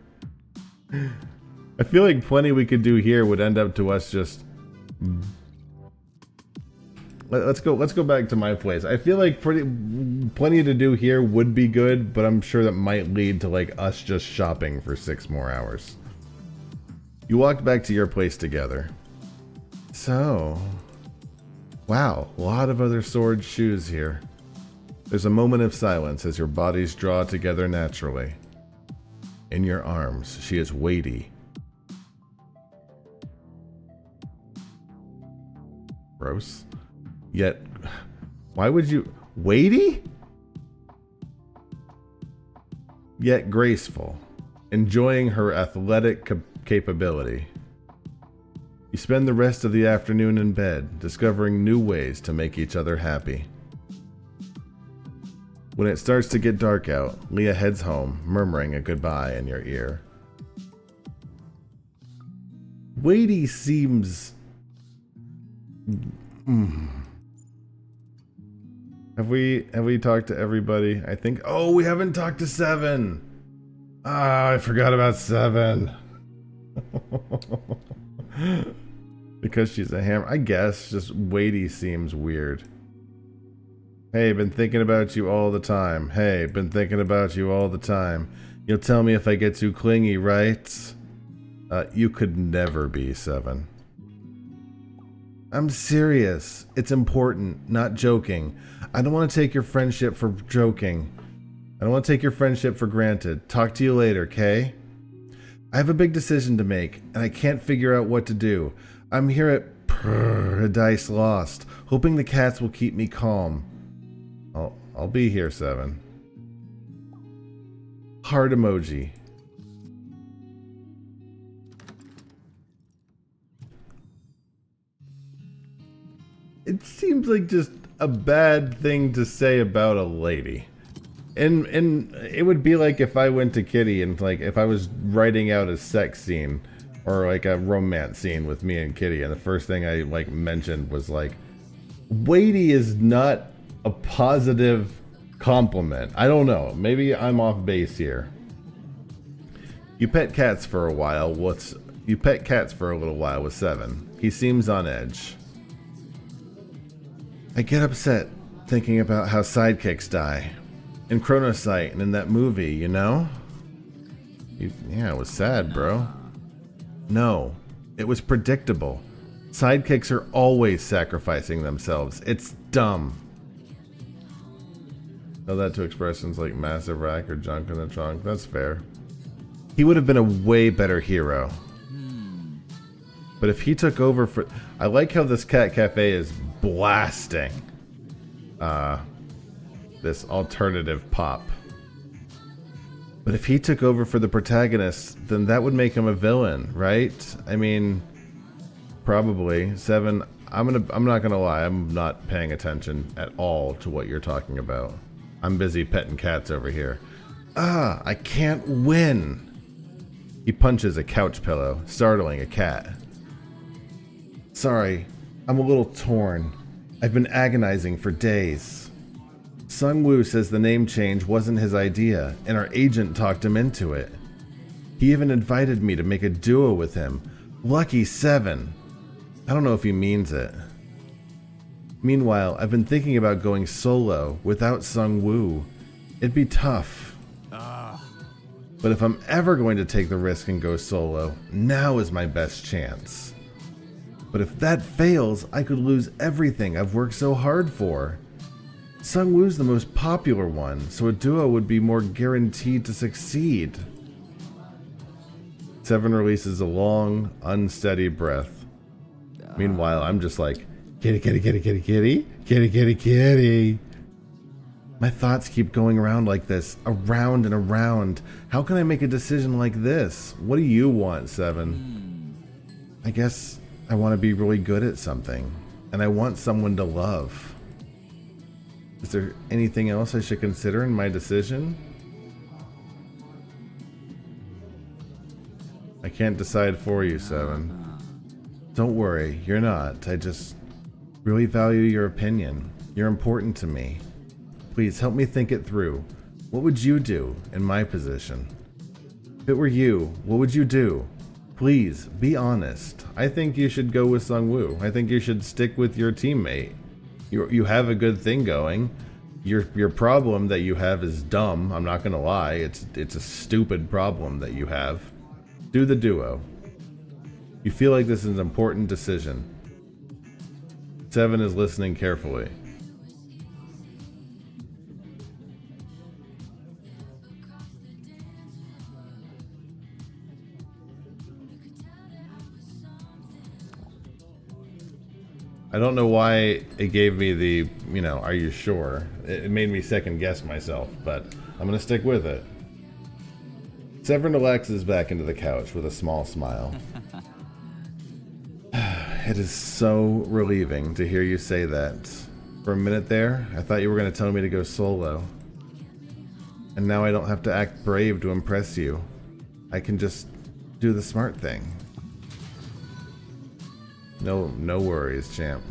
I feel like plenty we could do here would end up to us just... Let's go back to my place. I feel like plenty to do here would be good, but I'm sure that might lead to like us just shopping for 6 more hours. You walked back to your place together. So, wow, a lot of other sword shoes here. There's a moment of silence as your bodies draw together naturally. In your arms, she is weighty. Gross. Yet, why would you... Weighty? Yet graceful, enjoying her athletic capability. You spend the rest of the afternoon in bed, discovering new ways to make each other happy. When it starts to get dark out, Leah heads home, murmuring a goodbye in your ear. Weighty seems... Have we talked to everybody? I think... Oh, we haven't talked to 7! Ah, I forgot about 7. Because she's a hammer. I guess just weighty seems weird. Hey, been thinking about you all the time. Hey, been thinking about you all the time. You'll tell me if I get too clingy, right? You could never be 7. I'm serious. It's important, not joking. I don't want to take your friendship for joking. I don't want to take your friendship for granted. Talk to you later, okay? I have a big decision to make, and I can't figure out what to do. I'm here at Paradise Lost, hoping the cats will keep me calm. I'll be here, 7. Heart emoji. It seems like just a bad thing to say about a lady. And it would be like if I went to Kitty and like if I was writing out a sex scene or like a romance scene with me and Kitty, and the first thing I like mentioned was like, weighty is not a positive compliment. I don't know. Maybe I'm off base here. You pet cats for a while. You pet cats for a little while with 7. He seems on edge. I get upset thinking about how sidekicks die. In Chronocyte and in that movie, you know? Yeah, it was sad, bro. No, it was predictable. Sidekicks are always sacrificing themselves. It's dumb. Tell that to expressions like massive rack or junk in the trunk. That's fair. He would have been a way better hero. But if he took over for... I like how this cat cafe is blasting this alternative pop. But if he took over for the protagonist, then that would make him a villain, right? I mean, Probably. 7, I'm not gonna lie, I'm not paying attention at all to what you're talking about. I'm busy petting cats over here. Ah, I can't win! He punches a couch pillow, startling a cat. Sorry, I'm a little torn. I've been agonizing for days. Sung Woo says the name change wasn't his idea, and our agent talked him into it. He even invited me to make a duo with him. Lucky 7. I don't know if he means it. Meanwhile, I've been thinking about going solo without Sung Woo. It'd be tough. But if I'm ever going to take the risk and go solo, now is my best chance. But if that fails, I could lose everything I've worked so hard for. Sung Woo's the most popular one, so a duo would be more guaranteed to succeed. 7 releases a long, unsteady breath. Meanwhile, I'm just like, kitty, kitty, kitty, kitty, kitty, kitty, kitty, kitty. My thoughts keep going around like this, around and around. How can I make a decision like this? What do you want, 7? I guess I want to be really good at something, and I want someone to love. Is there anything else I should consider in my decision? I can't decide for you, 7. Don't worry, you're not. I just really value your opinion. You're important to me. Please help me think it through. What would you do in my position? If it were you, what would you do? Please, be honest. I think you should go with Sung Woo. I think you should stick with your teammate. You have a good thing going. Your problem that you have is dumb. I'm not gonna lie. It's a stupid problem that you have. Do the duo. You feel like this is an important decision. 7 is listening carefully. I don't know why it gave me the, are you sure? It made me second guess myself, but I'm gonna stick with it. 7 relaxes back into the couch with a small smile. It is so relieving to hear you say that. For a minute there, I thought you were gonna tell me to go solo. And now I don't have to act brave to impress you. I can just do the smart thing. No worries, champ.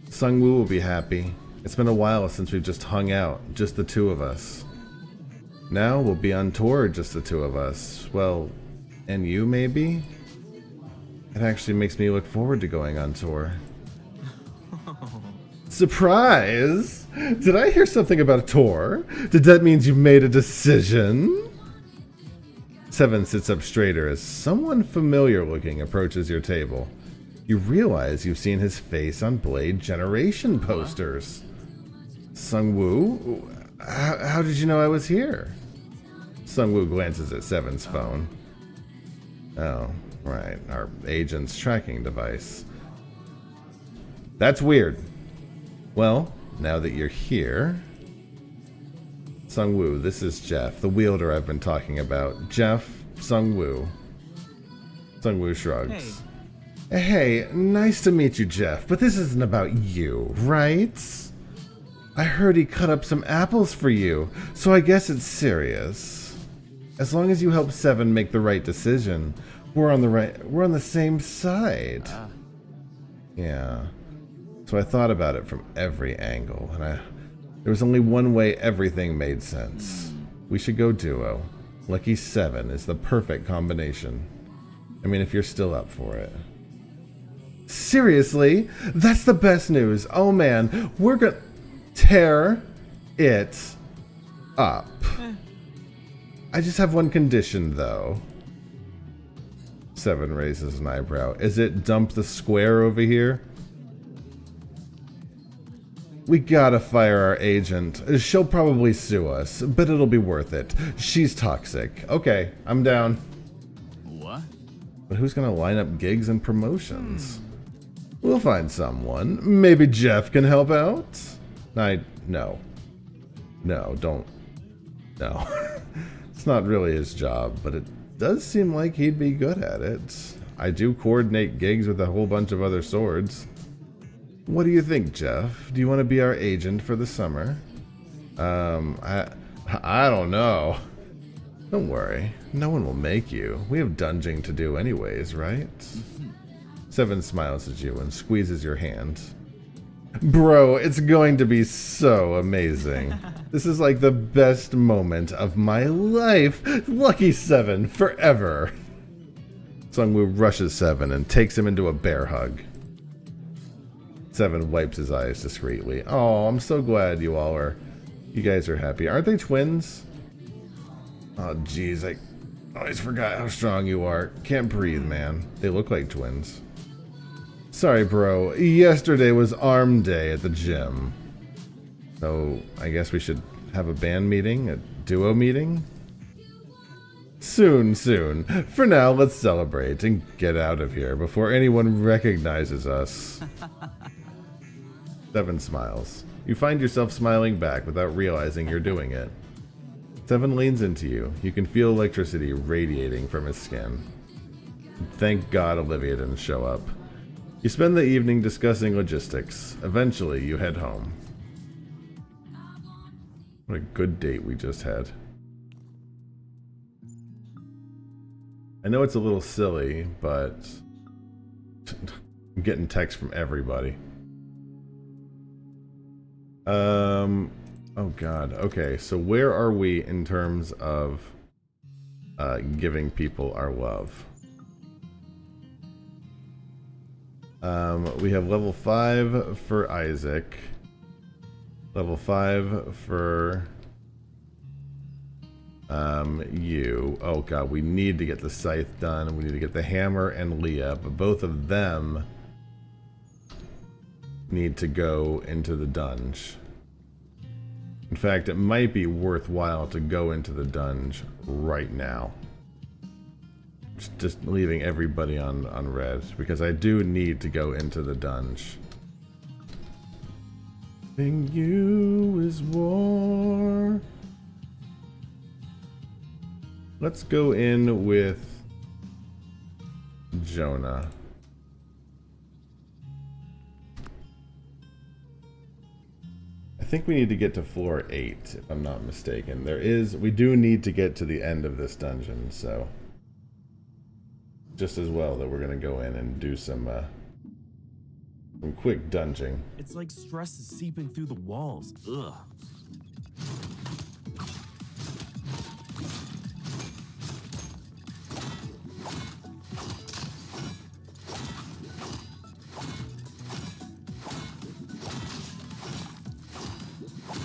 Sung Woo will be happy. It's been a while since we've just hung out, just the two of us. Now we'll be on tour, just the two of us. Well, and you maybe? It actually makes me look forward to going on tour. Surprise! Did I hear something about a tour? Did that mean you've made a decision? 7 sits up straighter as someone familiar looking approaches your table. You realize you've seen his face on Blade Generation posters. Sung Woo? How did you know I was here? Sung Woo glances at 7's phone. Oh, right, our agent's tracking device. That's weird. Well, now that you're here... Sung Woo, this is Jeff, the wielder I've been talking about. Jeff, Sung Woo. Sung Woo shrugs. Hey, nice to meet you, Jeff, but this isn't about you, right? I heard he cut up some apples for you, so I guess it's serious. As long as you help 7 make the right decision, we're on the same side. Yeah. So I thought about it from every angle, and there was only one way everything made sense. We should go duo. Lucky 7 is the perfect combination. I mean, if you're still up for it. Seriously? That's the best news. Oh man, we're gonna tear it up. I just have one condition though. 7 raises an eyebrow. Is it dump the square over here? We gotta fire our agent. She'll probably sue us, but it'll be worth it. She's toxic. Okay, I'm down. What? But who's gonna line up gigs and promotions? We'll find someone. Maybe Jeff can help out? No. No, don't. No. It's not really his job, but it does seem like he'd be good at it. I do coordinate gigs with a whole bunch of other swords. What do you think, Jeff? Do you want to be our agent for the summer? I don't know. Don't worry. No one will make you. We have dungeon to do anyways, right? Seven smiles at you and squeezes your hand. Bro, it's going to be so amazing. This is like the best moment of my life. Lucky Seven, forever. Sungwoo rushes Seven and takes him into a bear hug. Seven wipes his eyes discreetly. Oh, I'm so glad you guys are happy. Aren't they twins? Oh, jeez, I always forgot how strong you are. Can't breathe, man. They look like twins. Sorry, bro. Yesterday was arm day at the gym. So, I guess we should have a band meeting? A duo meeting? Soon, soon. For now, let's celebrate and get out of here before anyone recognizes us. Seven smiles. You find yourself smiling back without realizing you're doing it. Seven leans into you. You can feel electricity radiating from his skin. Thank God Olivia didn't show up. You spend the evening discussing logistics. Eventually, you head home. What a good date we just had. I know it's a little silly, but I'm getting texts from everybody. Oh God. Okay, so where are we in terms of giving people our love? We have level 5 for Isaac. Level 5 for you. Oh God, we need to get the scythe done. We need to get the hammer and Leah, but both of them need to go into the dungeon. In fact, it might be worthwhile to go into the dungeon right now. Just leaving everybody on red, because I do need to go into the dungeon. Thing you is war. Let's go in with Jonah. I think we need to get to floor 8, if I'm not mistaken. We do need to get to the end of this dungeon, so just as well that we're gonna go in and do some quick dungeon. It's like stress is seeping through the walls. Ugh.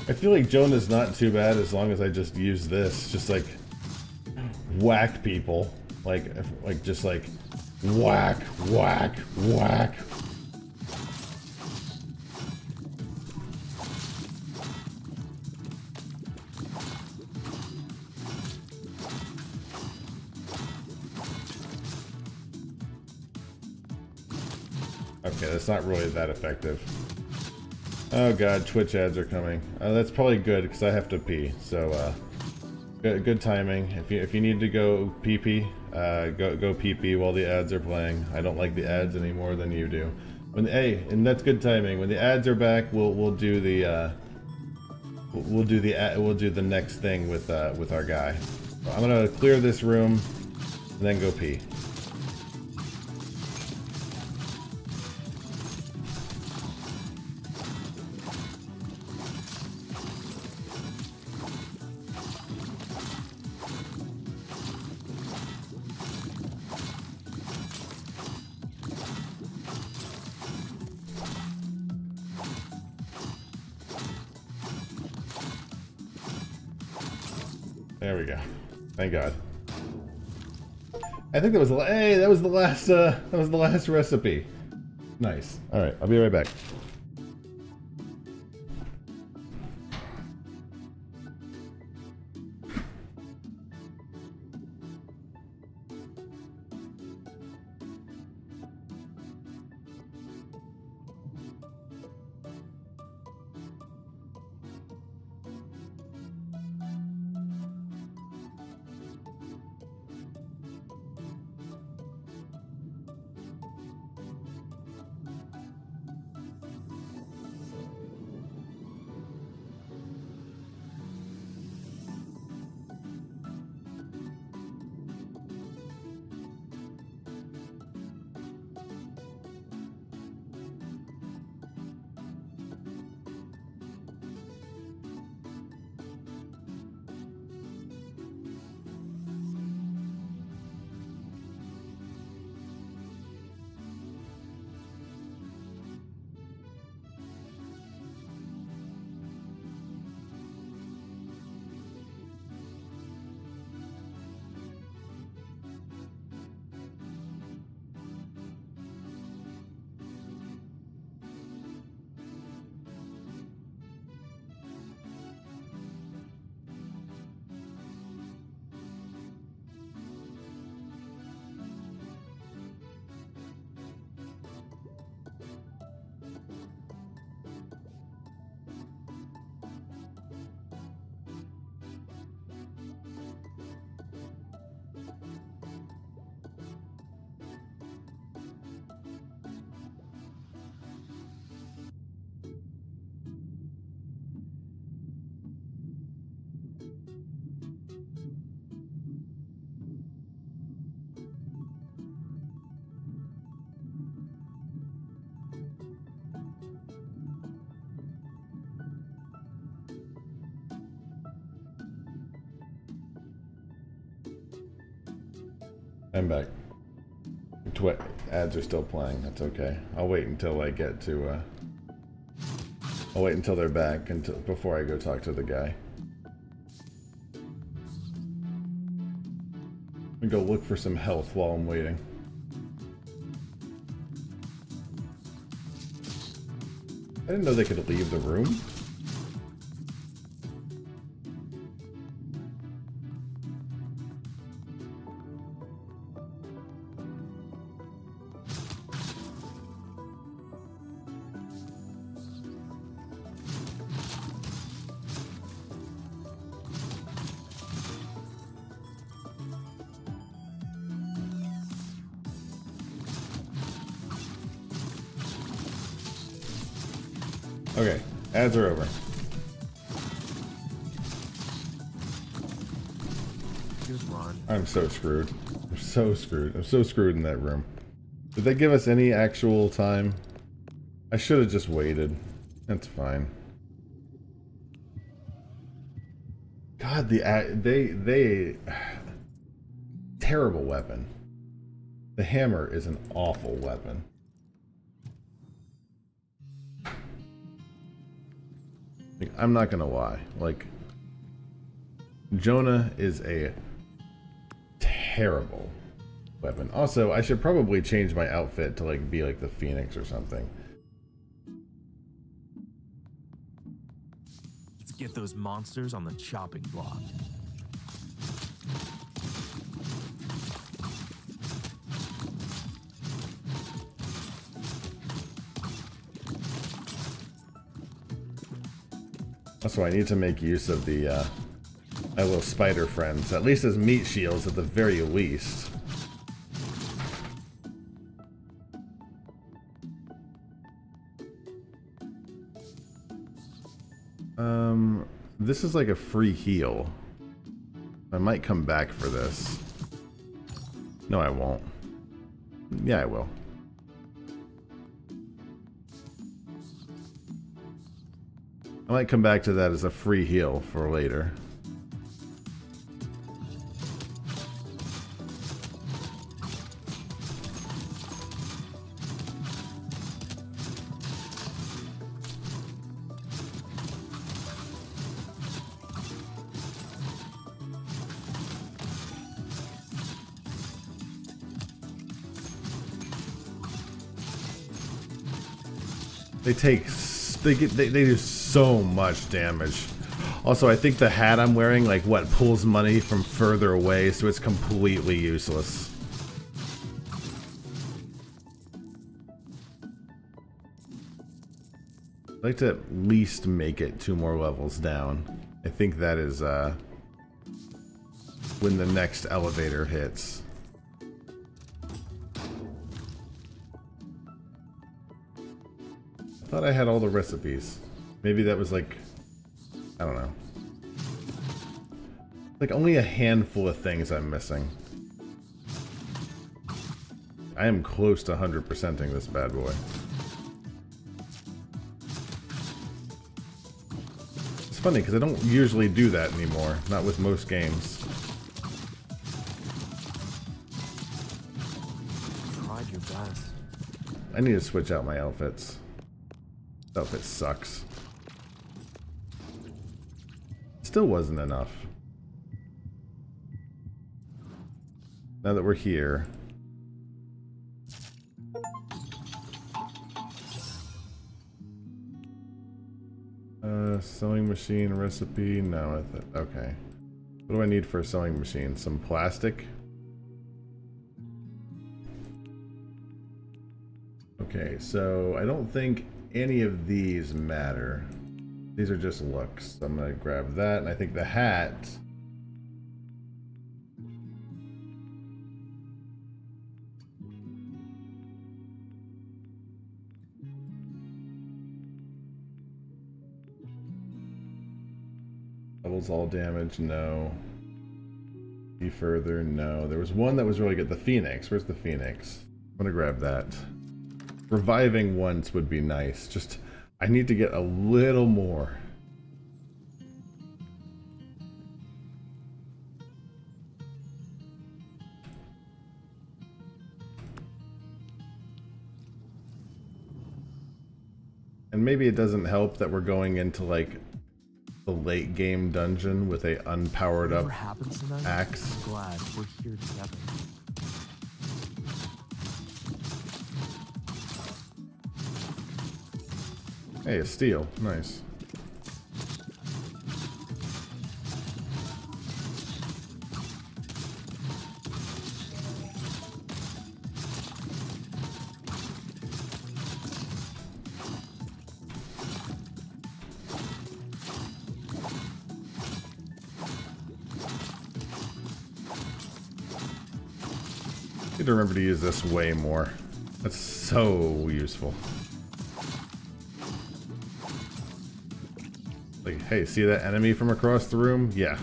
I feel like Jonah's not too bad as long as I just use this. Just like whack people. Just like whack, whack, whack. Okay, that's not really that effective. Oh God, Twitch ads are coming. That's probably good because I have to pee. So, good timing. If you need to go pee pee, go pee pee while the ads are playing. I don't like the ads any more than you do. And that's good timing. When the ads are back, we'll do the next thing with our guy. So I'm gonna clear this room and then go pee. There we go. Thank God. I think that was the last recipe. Nice. All right, I'll be right back. I'm back. Ads are still playing. That's okay. I'll wait until I get to. I'll wait until they're back before I go talk to the guy. I'm gonna go look for some health while I'm waiting. I didn't know they could leave the room. Okay, ads are over. Good run. I'm so screwed. I'm so screwed. I'm so screwed in that room. Did they give us any actual time? I should have just waited. That's fine. God, they terrible weapon. The hammer is an awful weapon. I'm not gonna lie. Like, Jonah is a terrible weapon. Also, I should probably change my outfit to like be like the Phoenix or something. Let's get those monsters on the chopping block. Also, I need to make use of the my little spider friends, at least as meat shields at the very least. This is like a free heal. I might come back for this. No, I won't. Yeah, I will. I might come back to that as a free heal for later. They do so much damage. Also, I think the hat I'm wearing, like, what, pulls money from further away, so it's completely useless. I'd like to at least make it 2 more levels down. I think that is, when the next elevator hits. I thought I had all the recipes. Maybe that was like, I don't know. Like only a handful of things I'm missing. I am close to 100%ing this bad boy. It's funny because I don't usually do that anymore. Not with most games. Tried your best. I need to switch out my outfits. This outfit sucks. Still wasn't enough. Now that we're here. Sewing machine recipe? No, okay. What do I need for a sewing machine? Some plastic? Okay, so I don't think any of these matter. These are just looks. So I'm gonna grab that, and I think the hat. Levels all damage, no. Be further, no. There was one that was really good. The Phoenix. Where's the Phoenix? I'm gonna grab that. Reviving once would be nice. Just, I need to get a little more. And maybe it doesn't help that we're going into like the late game dungeon with a unpowered up Whatever happens tonight, axe. I'm glad we're here together. Hey, a steel. Nice. Need to remember to use this way more. That's so useful. Like, hey, see that enemy from across the room? Yeah.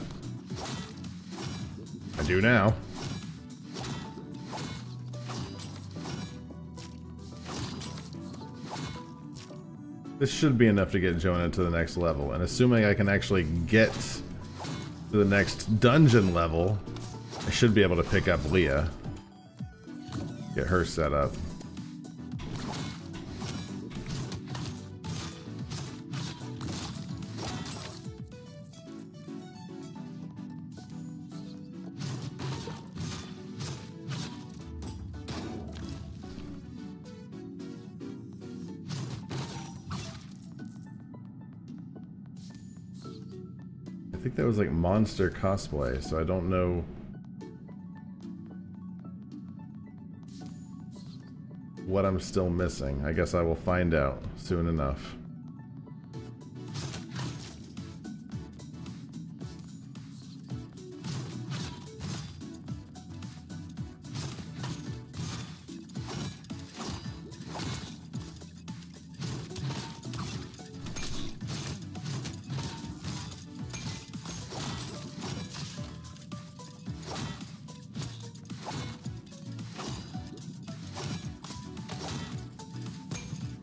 I do now. This should be enough to get Jonah to the next level, and assuming I can actually get to the next dungeon level, I should be able to pick up Leah. Get her set up. I think that was like monster cosplay, so I don't know what I'm still missing. I guess I will find out soon enough.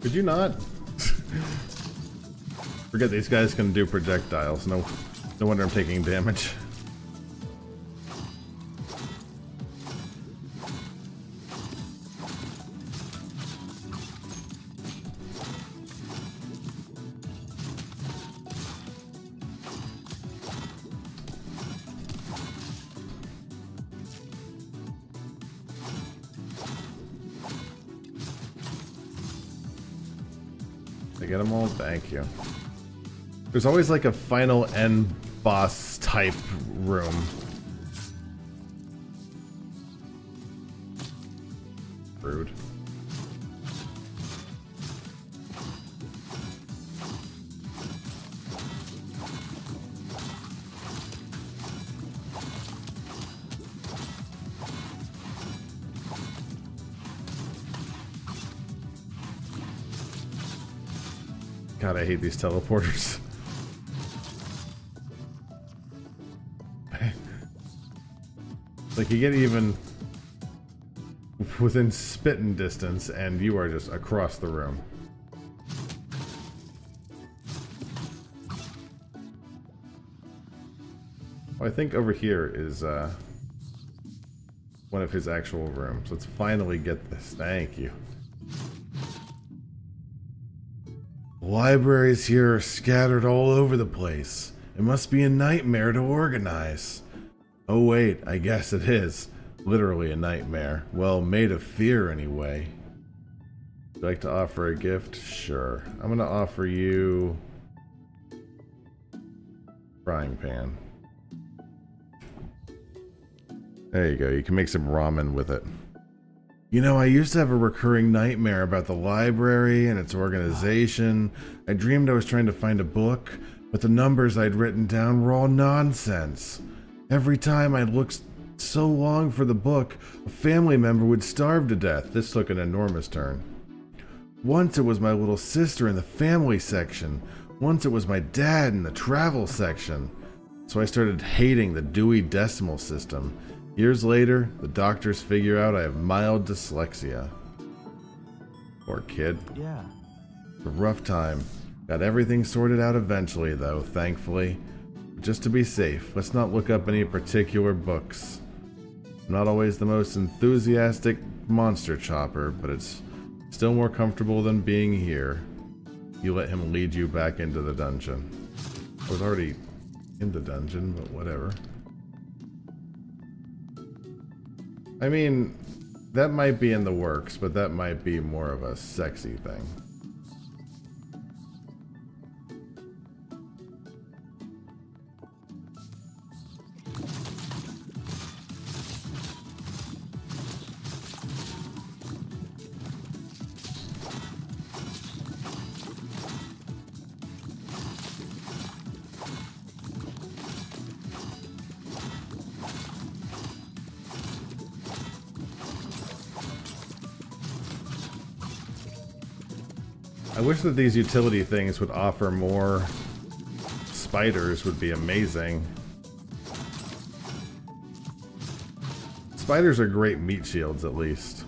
Could you not? Forget these guys can do projectiles. No wonder I'm taking damage. I get them all? Thank you. There's always like a final end boss type room. Rude. God, I hate these teleporters. Like, you get even within spitting distance, and you are just across the room. Well, I think over here is one of his actual rooms. Let's finally get this. Thank you. Libraries here are scattered all over the place. It must be a nightmare to organize. Oh wait, I guess it is. Literally a nightmare. Well, made of fear anyway. Would you like to offer a gift? Sure. I'm gonna offer you... frying pan. There you go, you can make some ramen with it. You know, I used to have a recurring nightmare about the library and its organization. I dreamed I was trying to find a book, but the numbers I'd written down were all nonsense. Every time I looked so long for the book, a family member would starve to death. This took an enormous turn. Once it was my little sister in the family section. Once it was my dad in the travel section. So I started hating the Dewey Decimal System. Years later, the doctors figure out I have mild dyslexia. Poor kid. Yeah. It's a rough time. Got everything sorted out eventually, though, thankfully. But just to be safe, let's not look up any particular books. I'm not always the most enthusiastic monster chopper, but it's still more comfortable than being here. You let him lead you back into the dungeon. I was already in the dungeon, but whatever. I mean, that might be in the works, but that might be more of a sexy thing. I wish that these utility things would offer more spiders, would be amazing. Spiders are great meat shields, at least.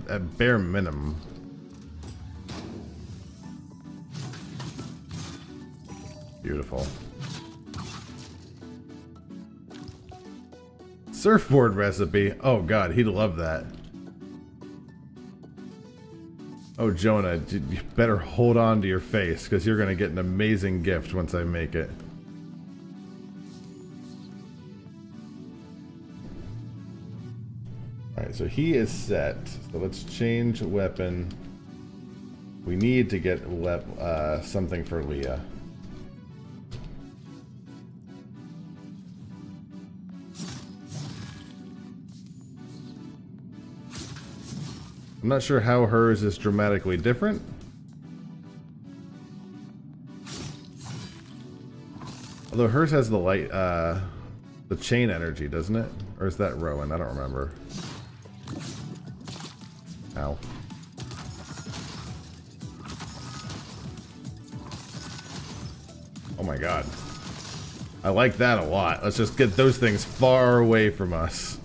At bare minimum. Beautiful. Surfboard recipe. Oh god, he'd love that. Oh, Jonah, you better hold on to your face, because you're going to get an amazing gift once I make it. Alright, so he is set. So let's change weapon. We need to get something for Leah. I'm not sure how hers is dramatically different. Although hers has the light, the chain energy, doesn't it? Or is that Rowan? I don't remember. Ow. Oh my god. I like that a lot. Let's just get those things far away from us.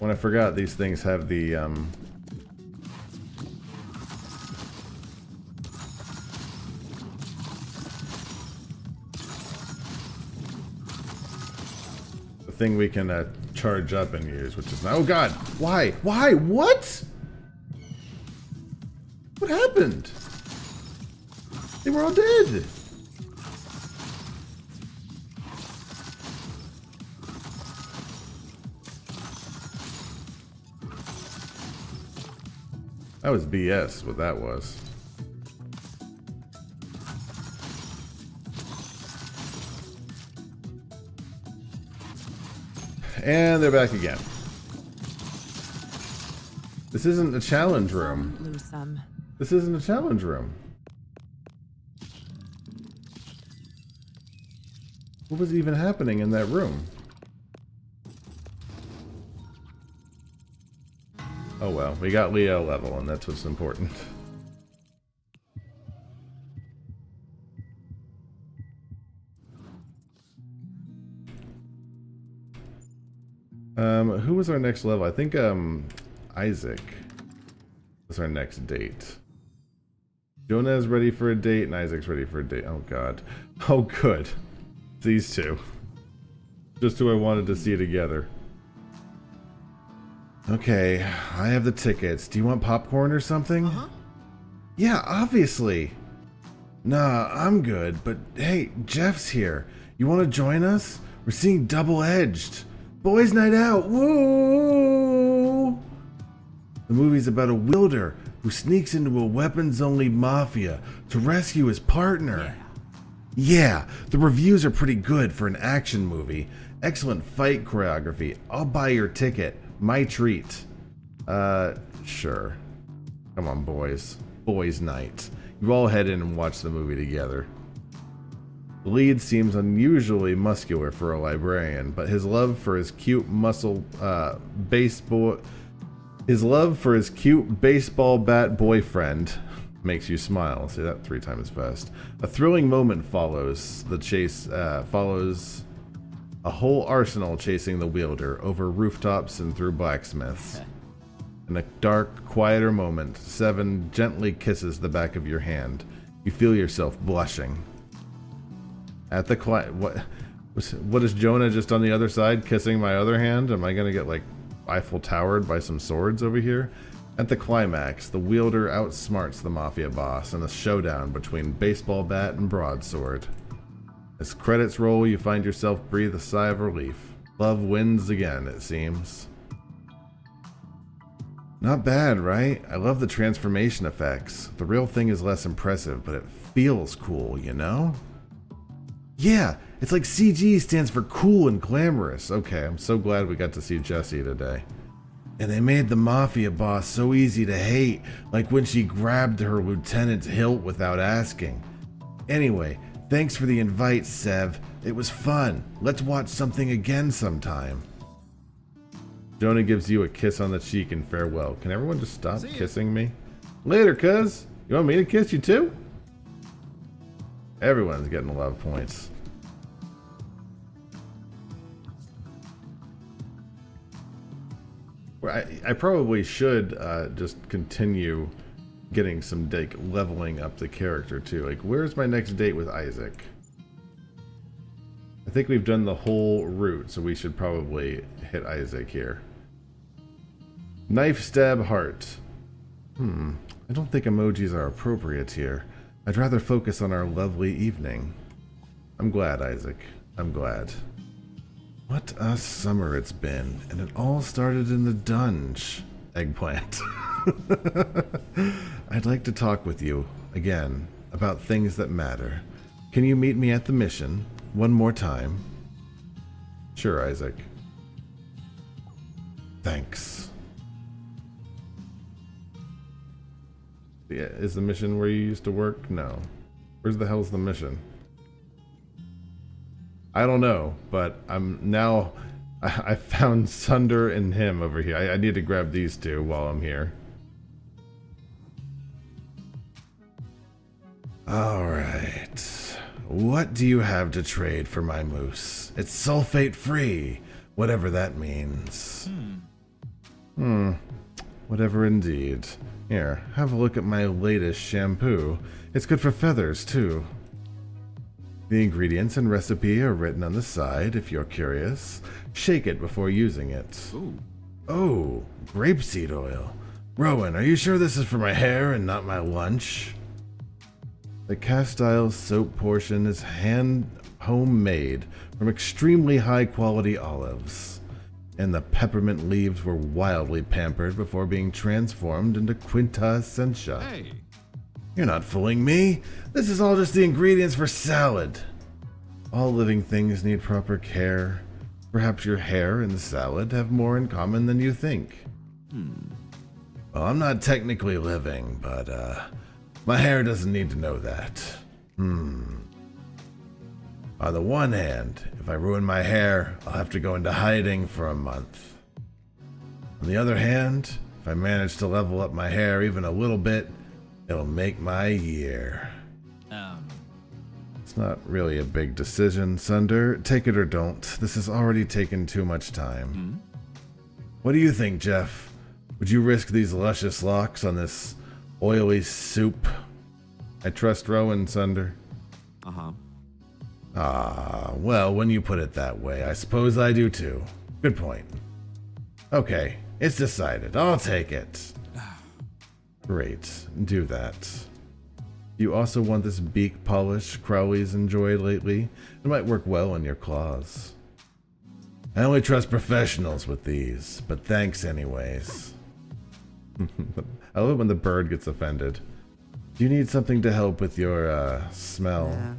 When I forgot these things have the thing we can charge up and use, which is oh god, why, what happened? They were all dead. That was BS, what that was. And they're back again. This isn't a challenge room. Lose some. This isn't a challenge room. What was even happening in that room? Oh well, we got Leo level, and that's what's important. Who was our next level? I think Isaac was our next date. Jonah's ready for a date, and Isaac's ready for a date. Oh god. Oh good. These two. Just who I wanted to see together. Okay, I have the tickets. Do you want popcorn or something? Yeah, obviously. Nah, I'm good, but hey, Jeff's here. You want to join us? We're seeing Double-Edged. Boys' night out. Woo! The movie's about a wielder who sneaks into a weapons-only mafia to rescue his partner. Yeah, the reviews are pretty good for an action movie. Excellent fight choreography. I'll buy your ticket. My treat. Sure. Come on, boys. Boys' night. You all head in and watch the movie together. The lead seems unusually muscular for a librarian, but his love for his cute baseball bat boyfriend makes you smile. Say that 3 times fast. A thrilling moment follows. The chase follows a whole arsenal chasing the wielder over rooftops and through blacksmiths. In a dark, quieter moment, Seven gently kisses the back of your hand. You feel yourself blushing. At the what is Jonah just on the other side kissing my other hand? Am I gonna get like Eiffel Towered by some swords over here? At the climax, the wielder outsmarts the mafia boss in a showdown between baseball bat and broadsword. As credits roll, you find yourself breathe a sigh of relief. Love wins again, it seems. Not bad, right? I love the transformation effects. The real thing is less impressive, but it feels cool, you know? Yeah, it's like CG stands for cool and glamorous. Okay, I'm so glad we got to see Jessie today. And they made the mafia boss so easy to hate, like when she grabbed her lieutenant's hilt without asking. Anyway, thanks for the invite, Sev. It was fun. Let's watch something again sometime. Jonah gives you a kiss on the cheek in farewell. Can everyone just stop kissing me? Later, cuz. You want me to kiss you too? Everyone's getting love points. I probably should just continue getting some leveling up the character too. Like, where's my next date with Isaac? I think we've done the whole route, so we should probably hit Isaac here. Knife, stab, heart. I don't think emojis are appropriate here. I'd rather focus on our lovely evening. I'm glad, Isaac. I'm glad. What a summer it's been, and it all started in the dunge. Eggplant. I'd like to talk with you, again, about things that matter. Can you meet me at the mission, one more time? Sure, Isaac. Thanks. Yeah, is the mission where you used to work? No. Where's the hell's the mission? I don't know, but I'm now... I found Sunder and him over here. I need to grab these two while I'm here. Alright. What do you have to trade for my moose? It's sulfate-free, whatever that means. Whatever indeed. Here, have a look at my latest shampoo. It's good for feathers, too. The ingredients and recipe are written on the side, if you're curious. Shake it before using it. Ooh. Oh, grapeseed oil. Rowan, are you sure this is for my hair and not my lunch? The cast-iron soap portion is homemade from extremely high-quality olives, and the peppermint leaves were wildly pampered before being transformed into quintessentia. Hey. You're not fooling me. This is all just the ingredients for salad. All living things need proper care. Perhaps your hair and the salad have more in common than you think. Well, I'm not technically living, but my hair doesn't need to know that. On the one hand, if I ruin my hair, I'll have to go into hiding for a month. On the other hand, if I manage to level up my hair even a little bit, it'll make my year. It's not really a big decision, Sunder. Take it or don't. This has already taken too much time. What do you think, Jeff? Would you risk these luscious locks on this oily soup? I trust Rowan, Sunder. Ah, well, when you put it that way, I suppose I do too. Good point. Okay, it's decided. I'll take it. Great, do that. You also want this beak polish Crowley's enjoyed lately? It might work well in your claws. I only trust professionals with these, but thanks anyways. I love when the bird gets offended. Do you need something to help with your, smell? Yeah.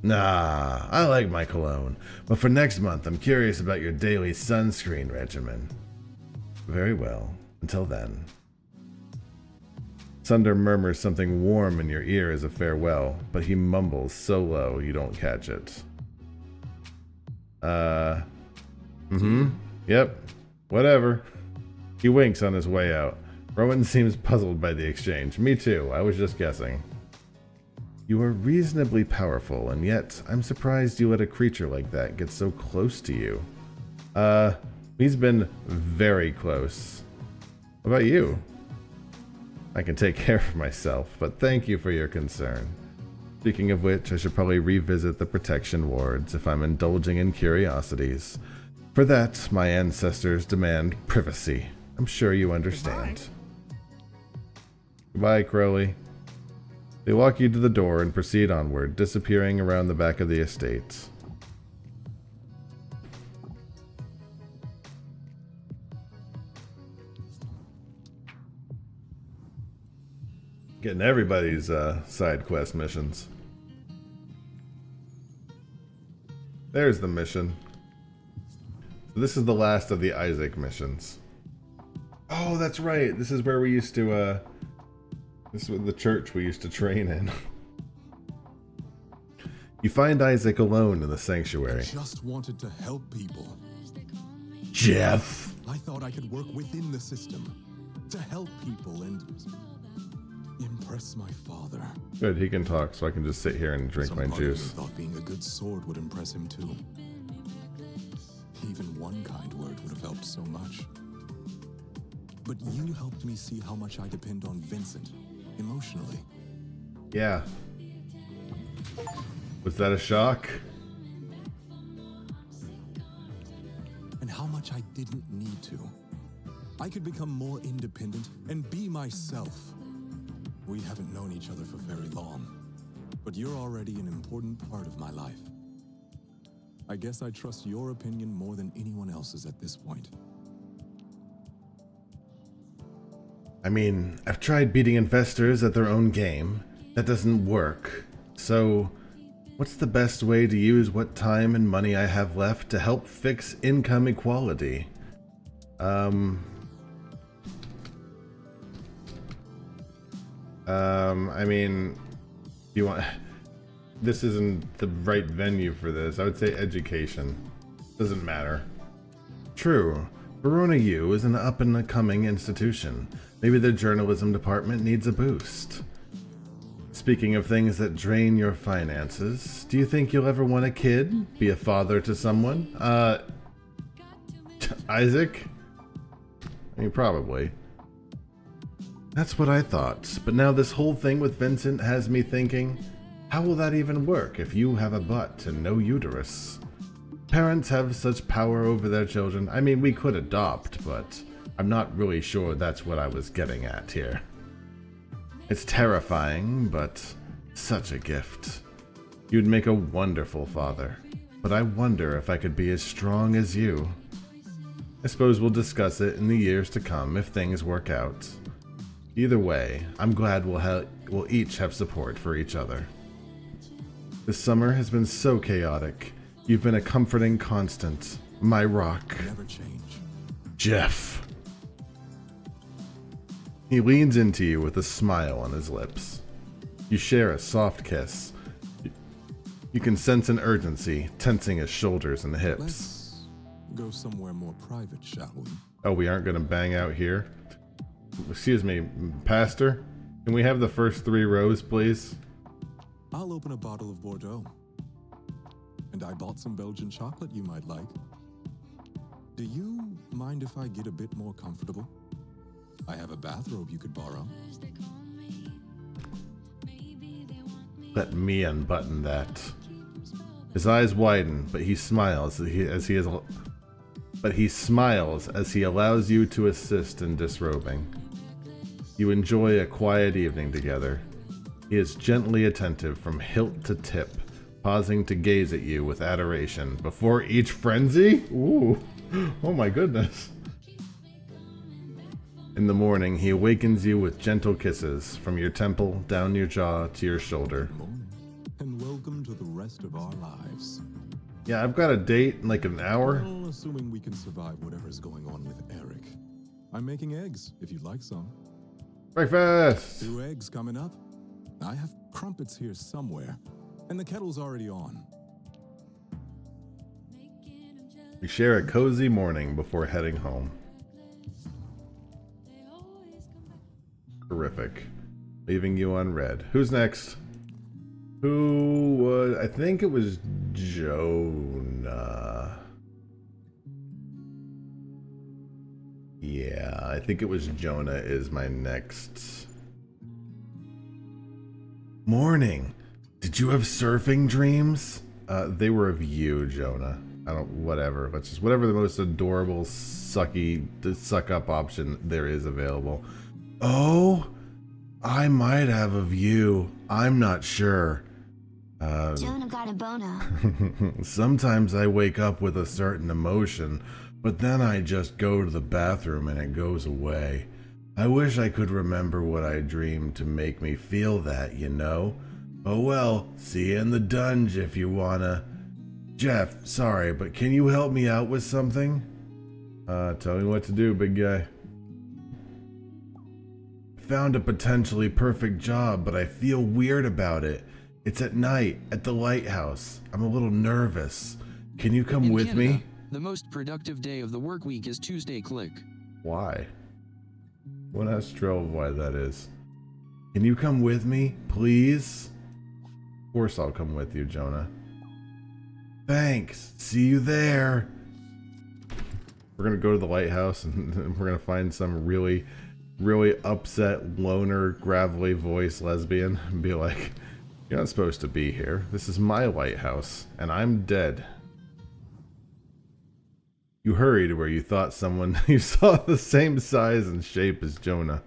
Nah, I like my cologne, but for next month I'm curious about your daily sunscreen regimen. Very well, until then. Sunder murmurs something warm in your ear as a farewell, but he mumbles so low you don't catch it. Yep, whatever. He winks on his way out. Rowan seems puzzled by the exchange. Me too, I was just guessing. You are reasonably powerful, and yet I'm surprised you let a creature like that get so close to you. He's been very close. What about you? I can take care of myself, but thank you for your concern. Speaking of which, I should probably revisit the protection wards if I'm indulging in curiosities. For that, my ancestors demand privacy. I'm sure you understand. Goodbye, Crowley. They walk you to the door and proceed onward, disappearing around the back of the estate. Getting everybody's side quest missions. There's the mission. So this is the last of the Isaac missions. Oh, that's right. This is where we used to, this was the church we used to train in. You find Isaac alone in the sanctuary. I just wanted to help people. Jeff! I thought I could work within the system to help people and impress my father. Good, he can talk, so I can just sit here and drink Some my part of me juice. thought being a good sword would impress him too. Even one kind word would have helped so much. But you helped me see how much I depend on Vincent, emotionally. Yeah. Was that a shock? And how much I didn't need to. I could become more independent and be myself. We haven't known each other for very long, but you're already an important part of my life. I guess I trust your opinion more than anyone else's at this point. I mean, I've tried beating investors at their own game. That doesn't work. So, what's the best way to use what time and money I have left to help fix income equality? I mean, you want... This isn't the right venue for this. I would say education. Doesn't matter. True. Verona U is an up-and-coming institution. Maybe the journalism department needs a boost. Speaking of things that drain your finances, do you think you'll ever want a kid? Be a father to someone? Isaac? I mean, probably. That's what I thought, but now this whole thing with Vincent has me thinking, how will that even work if you have a butt and no uterus? Parents have such power over their children. I mean, we could adopt, but I'm not really sure that's what I was getting at here. It's terrifying, but such a gift. You'd make a wonderful father, but I wonder if I could be as strong as you. I suppose we'll discuss it in the years to come if things work out. Either way, I'm glad we'll each have support for each other. This summer has been so chaotic. You've been a comforting constant, my rock. Never change. Jeff. He leans into you with a smile on his lips. You share a soft kiss. You can sense an urgency tensing his shoulders and hips. Let's go somewhere more private, shall we? Oh, we aren't gonna bang out here? Excuse me, Pastor? Can we have the first 3 rows, please? I'll open a bottle of Bordeaux. And I bought some Belgian chocolate you might like. Do you mind if I get a bit more comfortable? I have a bathrobe you could borrow. Let me unbutton that. His eyes widen, but he smiles as he allows you to assist in disrobing. You enjoy a quiet evening together. He is gently attentive from hilt to tip, pausing to gaze at you with adoration before each frenzy? Ooh, oh my goodness. In the morning, he awakens you with gentle kisses from your temple, down your jaw, to your shoulder. Good morning, and welcome to the rest of our lives. Yeah, I've got a date in like an hour. Well, assuming we can survive whatever's going on with Eric. I'm making eggs, if you'd like some. Breakfast! 2 eggs coming up. I have crumpets here somewhere, and the kettle's already on. We share a cozy morning before heading home. Terrific. Leaving you unread. Who's next? Who was... I think it was Jonah. Yeah, I think it was Jonah is my next. Morning. Did you have surfing dreams? They were of you, Jonah. Whatever. Let's just, whatever the most adorable, suck up option there is available. Oh, I might have of you. I'm not sure. Jonah got a boner. Sometimes I wake up with a certain emotion, but then I just go to the bathroom and it goes away. I wish I could remember what I dreamed to make me feel that, you know? Oh well, see you in the dunge if you wanna. Jeff, sorry, but can you help me out with something? Tell me what to do, big guy. Found a potentially perfect job, but I feel weird about it. It's at night, at the lighthouse. I'm a little nervous. Can you come with me? The most productive day of the work week is Tuesday. Click. Why? One ask Trell why that is. Can you come with me, please? Of course I'll come with you, Jonah. Thanks. See you there. We're gonna go to the lighthouse and we're gonna find some really upset, loner, gravelly voice lesbian and be like, you're not supposed to be here. This is my lighthouse, and I'm dead. You hurry to where you thought someone you saw the same size and shape as Jonah,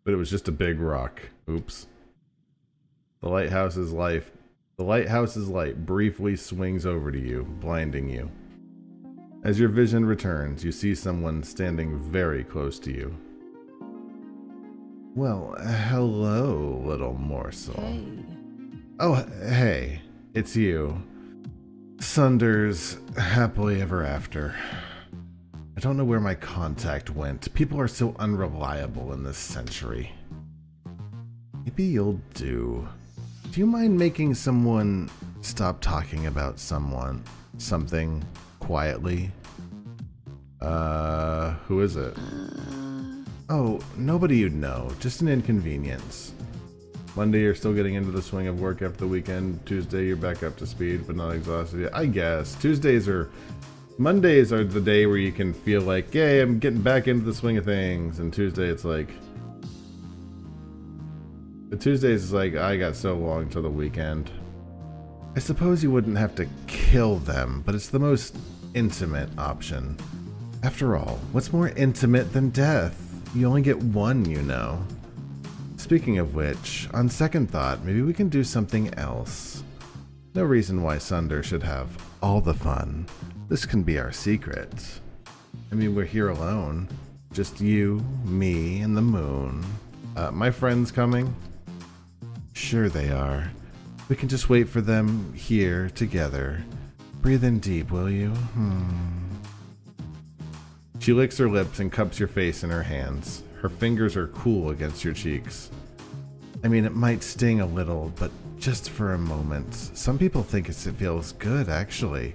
but it was just a big rock. Oops. The lighthouse's light briefly swings over to you, blinding you. As your vision returns, you see someone standing very close to you. Well, hello, little morsel. Hey. Oh, hey, it's you. Sunder's happily ever after. I don't know where my contact went. People are so unreliable in this century. Maybe you'll do. Do you mind making someone stop talking about something quietly? Who is it? Oh, nobody you'd know. Just an inconvenience. Monday, you're still getting into the swing of work after the weekend. Tuesday, you're back up to speed, but not exhausted yet. I guess. Mondays are the day where you can feel like, yay, I'm getting back into the swing of things. And Tuesday, it's like... The Tuesdays is like, I got so long till the weekend. I suppose you wouldn't have to kill them, but it's the most intimate option. After all, what's more intimate than death? You only get one, you know. Speaking of which, on second thought, maybe we can do something else. No reason why Sunder should have all the fun. This can be our secret. I mean, we're here alone. Just you, me, and the moon. My friends coming? Sure they are. We can just wait for them here together. Breathe in deep, will you? She licks her lips and cups your face in her hands. Her fingers are cool against your cheeks. I mean, it might sting a little, but just for a moment. Some people think it feels good, actually.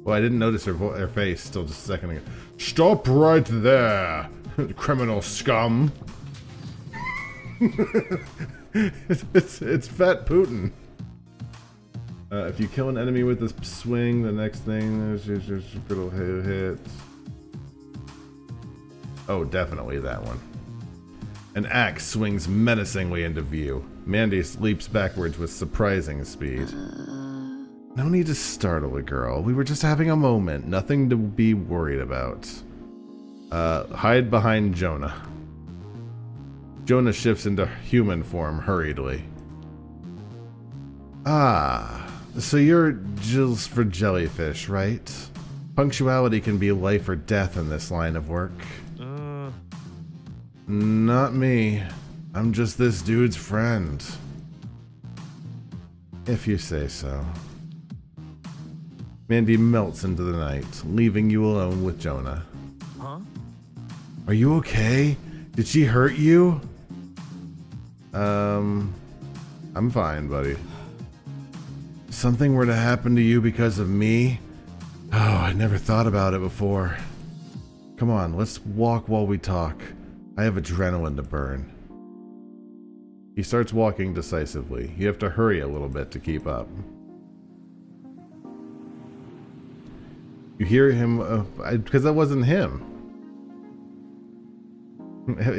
Well, I didn't notice her face till just a second ago. Stop right there, criminal scum. it's Fat Putin. If you kill an enemy with a swing, the next thing is just a little hit. Oh, definitely that one. An axe swings menacingly into view. Mandy leaps backwards with surprising speed. No need to startle a girl. We were just having a moment. Nothing to be worried about. Hide behind Jonah. Jonah shifts into human form hurriedly. Ah, so you're Jills for jellyfish, right? Punctuality can be life or death in this line of work. Not me. I'm just this dude's friend. If you say so. Mandy melts into the night, leaving you alone with Jonah. Huh? Are you okay? Did she hurt you? I'm fine, buddy. Something were to happen to you because of me? Oh, I never thought about it before. Come on, let's walk while we talk. I have adrenaline to burn. He starts walking decisively. You have to hurry a little bit to keep up. You hear him, because that wasn't him.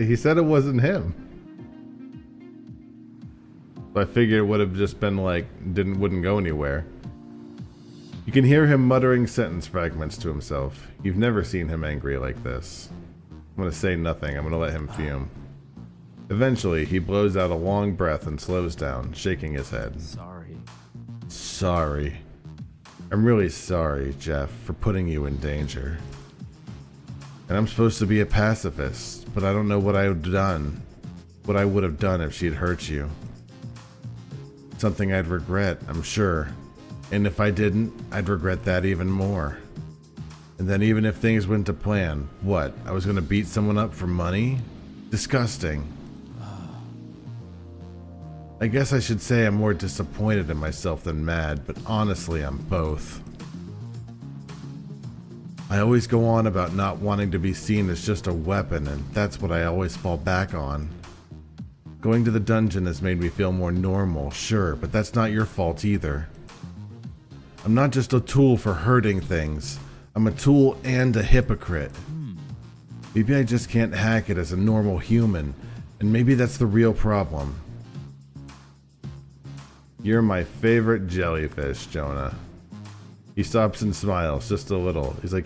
He said it wasn't him. So I figured it would have just been like, wouldn't go anywhere. You can hear him muttering sentence fragments to himself. You've never seen him angry like this. I'm gonna say nothing. I'm gonna let him fume. Eventually, he blows out a long breath and slows down, shaking his head. Sorry. Sorry. I'm really sorry, Jeff, for putting you in danger. And I'm supposed to be a pacifist, but I don't know what I would have done if she'd hurt you. Something I'd regret, I'm sure. And if I didn't, I'd regret that even more. And then even if things went to plan, what? I was gonna beat someone up for money? Disgusting. I guess I should say I'm more disappointed in myself than mad, but honestly, I'm both. I always go on about not wanting to be seen as just a weapon, and that's what I always fall back on. Going to the dungeon has made me feel more normal, sure, but that's not your fault either. I'm not just a tool for hurting things. I'm a tool and a hypocrite. Maybe I just can't hack it as a normal human, and maybe that's the real problem. You're my favorite jellyfish, Jonah. He stops and smiles just a little. He's like,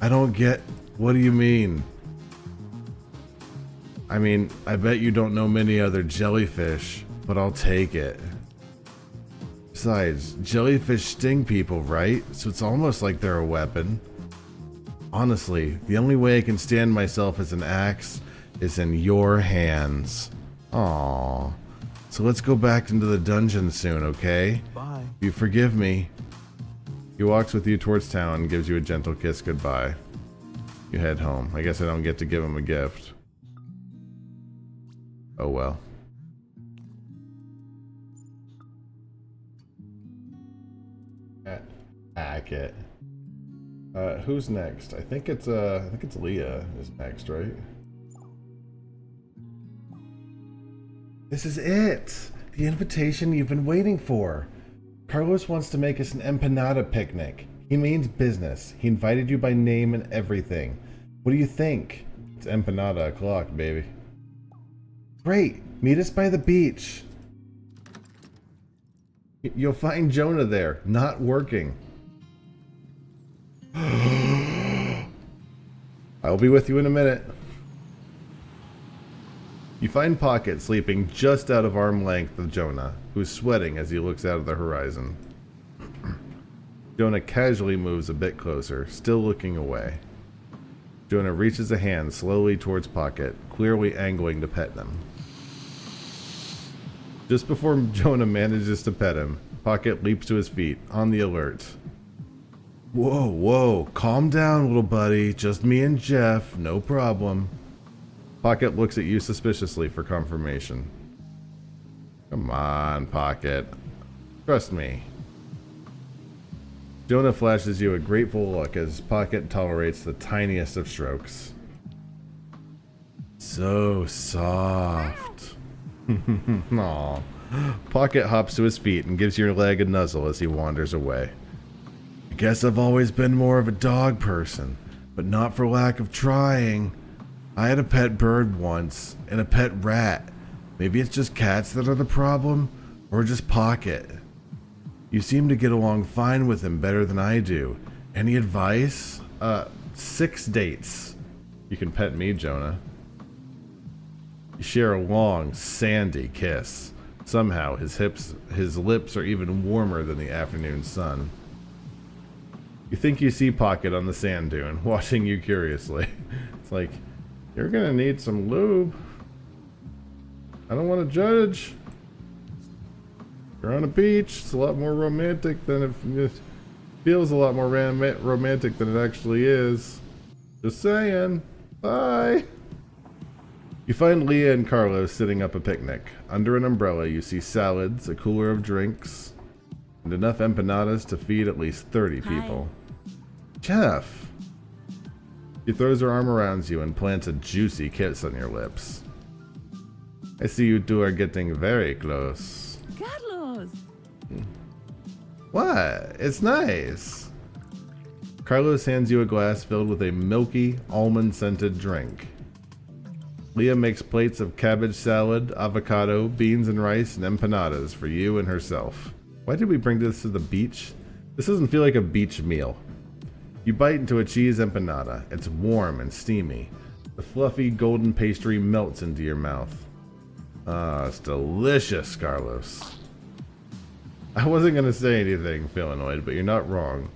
I don't get, what do you mean? I mean, I bet you don't know many other jellyfish, but I'll take it. Besides, jellyfish sting people, right? So it's almost like they're a weapon. Honestly, the only way I can stand myself as an axe is in your hands. Aww. So let's go back into the dungeon soon, okay? Bye. You forgive me. He walks with you towards town and gives you a gentle kiss goodbye. You head home. I guess I don't get to give him a gift. Oh well. Hack it. Who's next? I think it's Leah is next, right? This is it! The invitation you've been waiting for. Carlos wants to make us an empanada picnic. He means business. He invited you by name and everything. What do you think? It's empanada o'clock, baby. Great! Meet us by the beach. You'll find Jonah there, not working. I'll be with you in a minute. You find Pocket sleeping just out of arm length of Jonah, who's sweating as he looks out of the horizon. Jonah casually moves a bit closer, still looking away. Jonah reaches a hand slowly towards Pocket, clearly angling to pet him. Just before Jonah manages to pet him, Pocket leaps to his feet, on the alert. Whoa, whoa, calm down, little buddy. Just me and Jeff, no problem. Pocket looks at you suspiciously for confirmation. Come on, Pocket. Trust me. Jonah flashes you a grateful look as Pocket tolerates the tiniest of strokes. So soft. Aw. Pocket hops to his feet and gives your leg a nuzzle as he wanders away. I guess I've always been more of a dog person, but not for lack of trying. I had a pet bird once, and a pet rat. Maybe it's just cats that are the problem, or just Pocket. You seem to get along fine with him, better than I do. Any advice? 6 dates. You can pet me, Jonah. You share a long, sandy kiss. Somehow, his lips are even warmer than the afternoon sun. You think you see Pocket on the sand dune, watching you curiously. It's like, you're gonna need some lube. I don't want to judge. You're on a beach. It's a lot more romantic than it feels a lot more romantic than it actually is. Just saying. Bye. You find Leah and Carlos sitting up a picnic. Under an umbrella, you see salads, a cooler of drinks, and enough empanadas to feed at least 30 people. Jeff! She throws her arm around you and plants a juicy kiss on your lips. I see you two are getting very close. Carlos! What? It's nice. Carlos hands you a glass filled with a milky, almond-scented drink. Leah makes plates of cabbage salad, avocado, beans and rice, and empanadas for you and herself. Why did we bring this to the beach? This doesn't feel like a beach meal. You bite into a cheese empanada. It's warm and steamy. The fluffy golden pastry melts into your mouth. Ah, it's delicious, Carlos. I wasn't gonna say anything, Philanoid, but you're not wrong.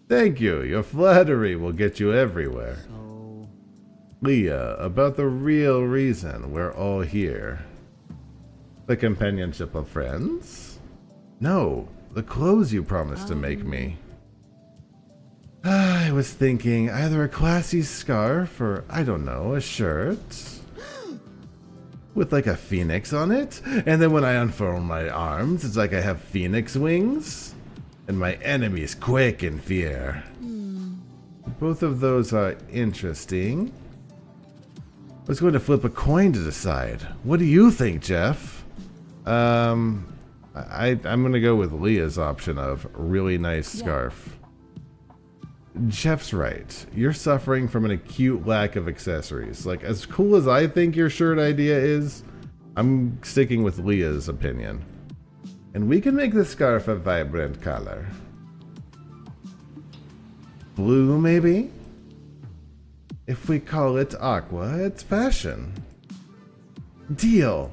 Thank you. Your flattery will get you everywhere. So, Leah, about the real reason we're all here. The companionship of friends? No, the clothes you promised to make me. I was thinking either a classy scarf or, I don't know, a shirt. With like a phoenix on it. And then when I unfurl my arms, it's like I have phoenix wings. And my enemies quake in fear. Both of those are interesting. I was going to flip a coin to decide. What do you think, Jeff? I'm going to go with Leah's option of really nice scarf. Jeff's right. You're suffering from an acute lack of accessories. Like, as cool as I think your shirt idea is, I'm sticking with Leah's opinion. And we can make the scarf a vibrant color. Blue, maybe? If we call it aqua, it's fashion. Deal!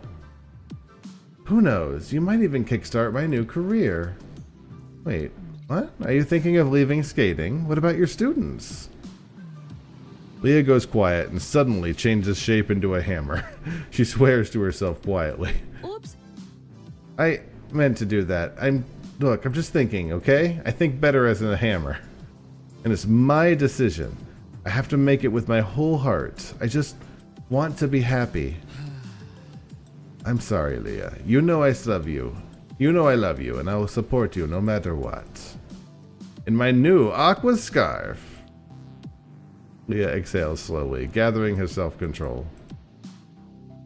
Who knows, you might even kickstart my new career. Wait, what? Are you thinking of leaving skating? What about your students? Leah goes quiet and suddenly changes shape into a hammer. She swears to herself quietly. Oops. I meant to do that. Look, I'm just thinking, okay? I think better as a hammer. And it's my decision. I have to make it with my whole heart. I just want to be happy. I'm sorry, Leah. You know I love you. You know I love you, and I will support you no matter what. In my new aqua scarf. Leah exhales slowly, gathering her self-control.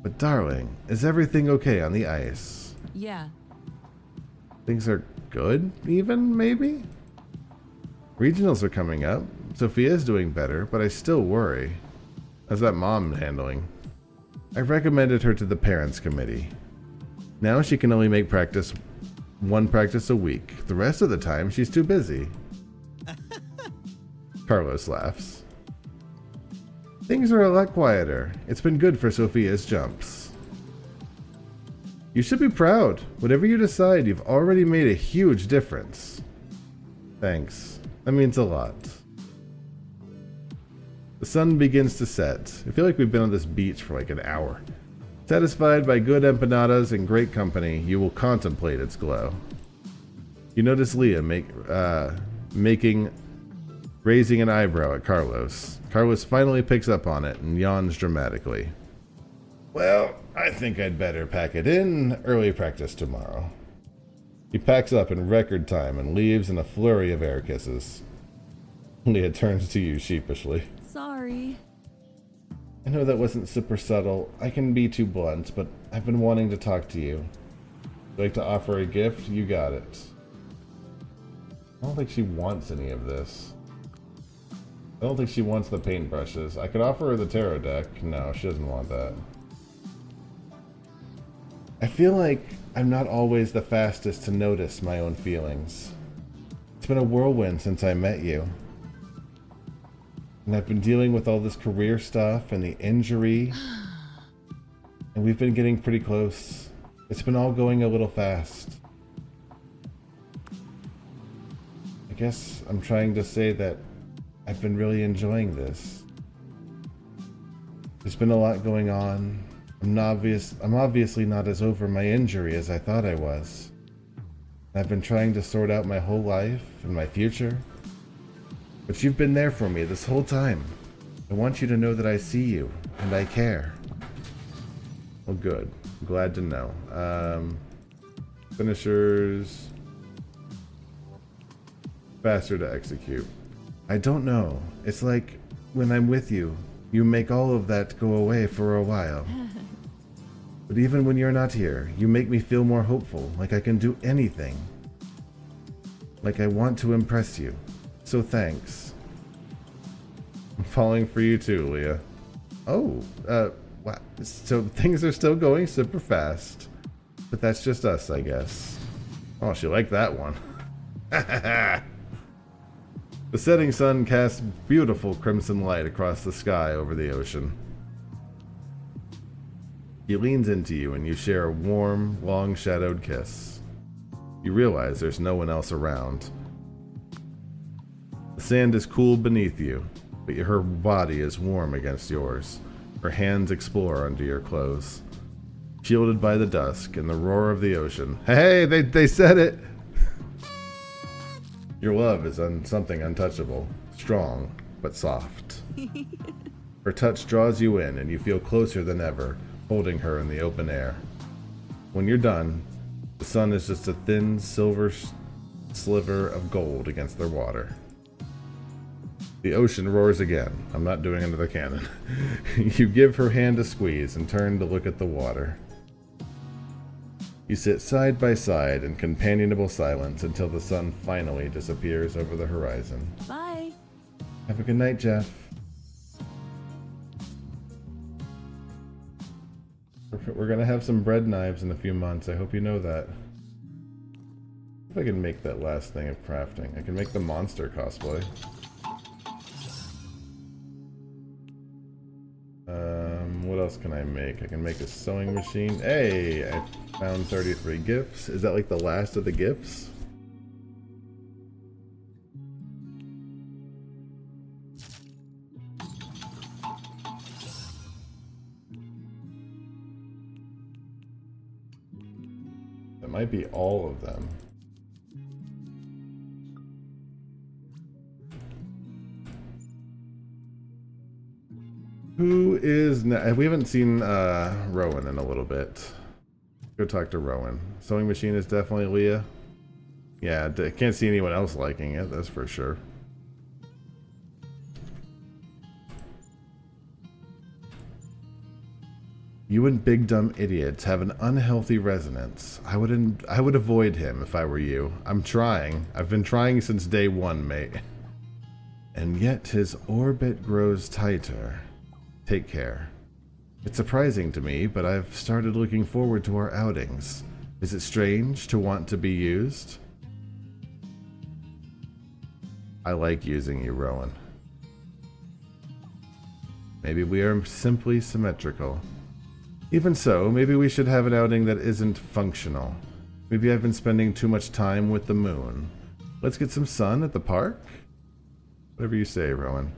But darling, is everything okay on the ice? Yeah. Things are good, even, maybe? Regionals are coming up. Sophia's doing better, but I still worry. How's that mom handling? I recommended her to the parents' committee. Now she can only make one practice a week. The rest of the time, she's too busy. Carlos laughs. Things are a lot quieter. It's been good for Sophia's jumps. You should be proud. Whatever you decide, you've already made a huge difference. Thanks. That means a lot. The sun begins to set. I feel like we've been on this beach for like an hour. Satisfied by good empanadas and great company, you will contemplate its glow. You notice Leah raising an eyebrow at Carlos. Carlos finally picks up on it and yawns dramatically. Well, I think I'd better pack it in. Early practice tomorrow. He packs up in record time and leaves in a flurry of air kisses. Leah turns to you sheepishly. Sorry. I know that wasn't super subtle. I can be too blunt, but I've been wanting to talk to you. Would you like to offer a gift? You got it. I don't think she wants any of this. I don't think she wants the paintbrushes. I could offer her the tarot deck. No, she doesn't want that. I feel like I'm not always the fastest to notice my own feelings. It's been a whirlwind since I met you. And I've been dealing with all this career stuff and the injury. And we've been getting pretty close. It's been all going a little fast. I guess I'm trying to say that I've been really enjoying this. There's been a lot going on. I'm obviously not as over my injury as I thought I was. I've been trying to sort out my whole life and my future. But you've been there for me this whole time. I want you to know that I see you and I care. Well, good. Glad to know. Finishers. Faster to execute. I don't know. It's like when I'm with you, you make all of that go away for a while. But even when you're not here, you make me feel more hopeful, like I can do anything. Like I want to impress you. So thanks. I'm falling for you too, Leah. Oh, wow. So things are still going super fast. But that's just us, I guess. Oh, she liked that one. The setting sun casts beautiful crimson light across the sky over the ocean. He leans into you and you share a warm, long-shadowed kiss. You realize there's no one else around. The sand is cool beneath you, but her body is warm against yours. Her hands explore under your clothes. Shielded by the dusk and the roar of the ocean. Hey, they said it! Your love is something untouchable, strong, but soft. Her touch draws you in and you feel closer than ever, holding her in the open air. When you're done, the sun is just a thin silver sliver of gold against their water. The ocean roars again. I'm not doing another cannon. You give her hand a squeeze and turn to look at the water. You sit side by side in companionable silence until the sun finally disappears over the horizon. Bye. Have a good night, Jeff. We're gonna have some bread knives in a few months. I hope you know that. If I can make that last thing of crafting. I can make the monster cosplay. What else can I make? I can make a sewing machine. Hey, I found 33 gifts. Is that like the last of the gifts? That might be all of them. Who is we haven't seen Rowan in a little bit. Go talk to Rowan. Sewing machine is definitely Leah. Yeah, I can't see anyone else liking it, that's for sure. You and big dumb idiots have an unhealthy resonance. I would avoid him if I were you. I'm trying. I've been trying since day one, mate. And yet his orbit grows tighter. Take care. It's surprising to me, but I've started looking forward to our outings. Is it strange to want to be used? I like using you, Rowan. Maybe we are simply symmetrical. Even so, maybe we should have an outing that isn't functional. Maybe I've been spending too much time with the moon. Let's get some sun at the park? Whatever you say, Rowan.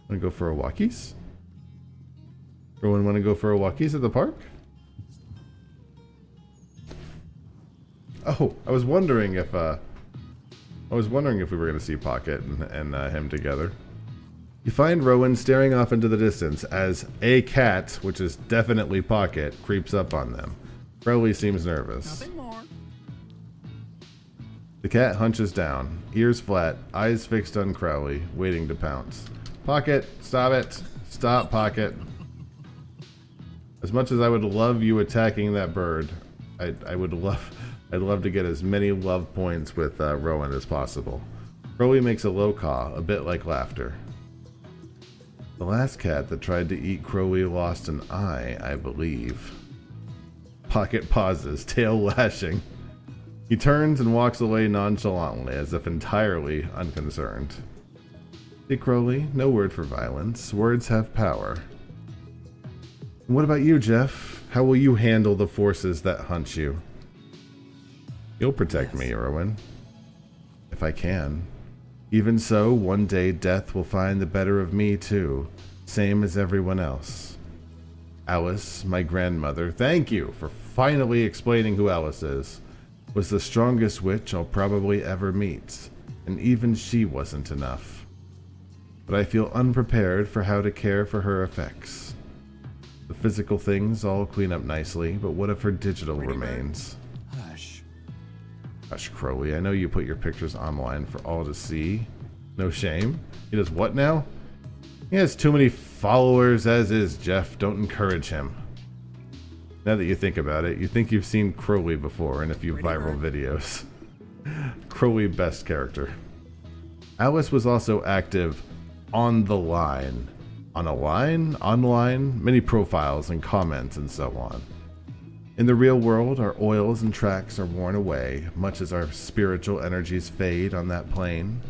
Want to go for a walkies? Rowan, want to go for a walkies at the park? Oh, I was wondering if we were going to see Pocket and him together. You find Rowan staring off into the distance as a cat, which is definitely Pocket, creeps up on them. Crowley seems nervous. Nothing more. The cat hunches down, ears flat, eyes fixed on Crowley, waiting to pounce. Pocket, stop it. Stop, Pocket. As much as I would love you attacking that bird, I'd love to get as many love points with Rowan as possible. Crowley makes a low caw, a bit like laughter. The last cat that tried to eat Crowley lost an eye, I believe. Pocket pauses, tail lashing. He turns and walks away nonchalantly, as if entirely unconcerned. See, Crowley, no word for violence. Words have power. And what about you, Jeff? How will you handle the forces that hunt you? You'll protect me, Rowan. If I can. Even so, one day death will find the better of me too, same as everyone else. Alice, my grandmother, thank you for finally explaining who Alice is, was the strongest witch I'll probably ever meet, and even she wasn't enough. But I feel unprepared for how to care for her effects. The physical things all clean up nicely, but what of her digital remains? Hush. Hush, Crowley, I know you put your pictures online for all to see. No shame. He does what now? He has too many followers as is, Jeff. Don't encourage him. Now that you think about it, you think you've seen Crowley before in a few viral videos. Crowley best character. Alice was also active on the line. On a line? Online? Many profiles and comments and so on. In the real world, our oils and tracks are worn away, much as our spiritual energies fade on that plane.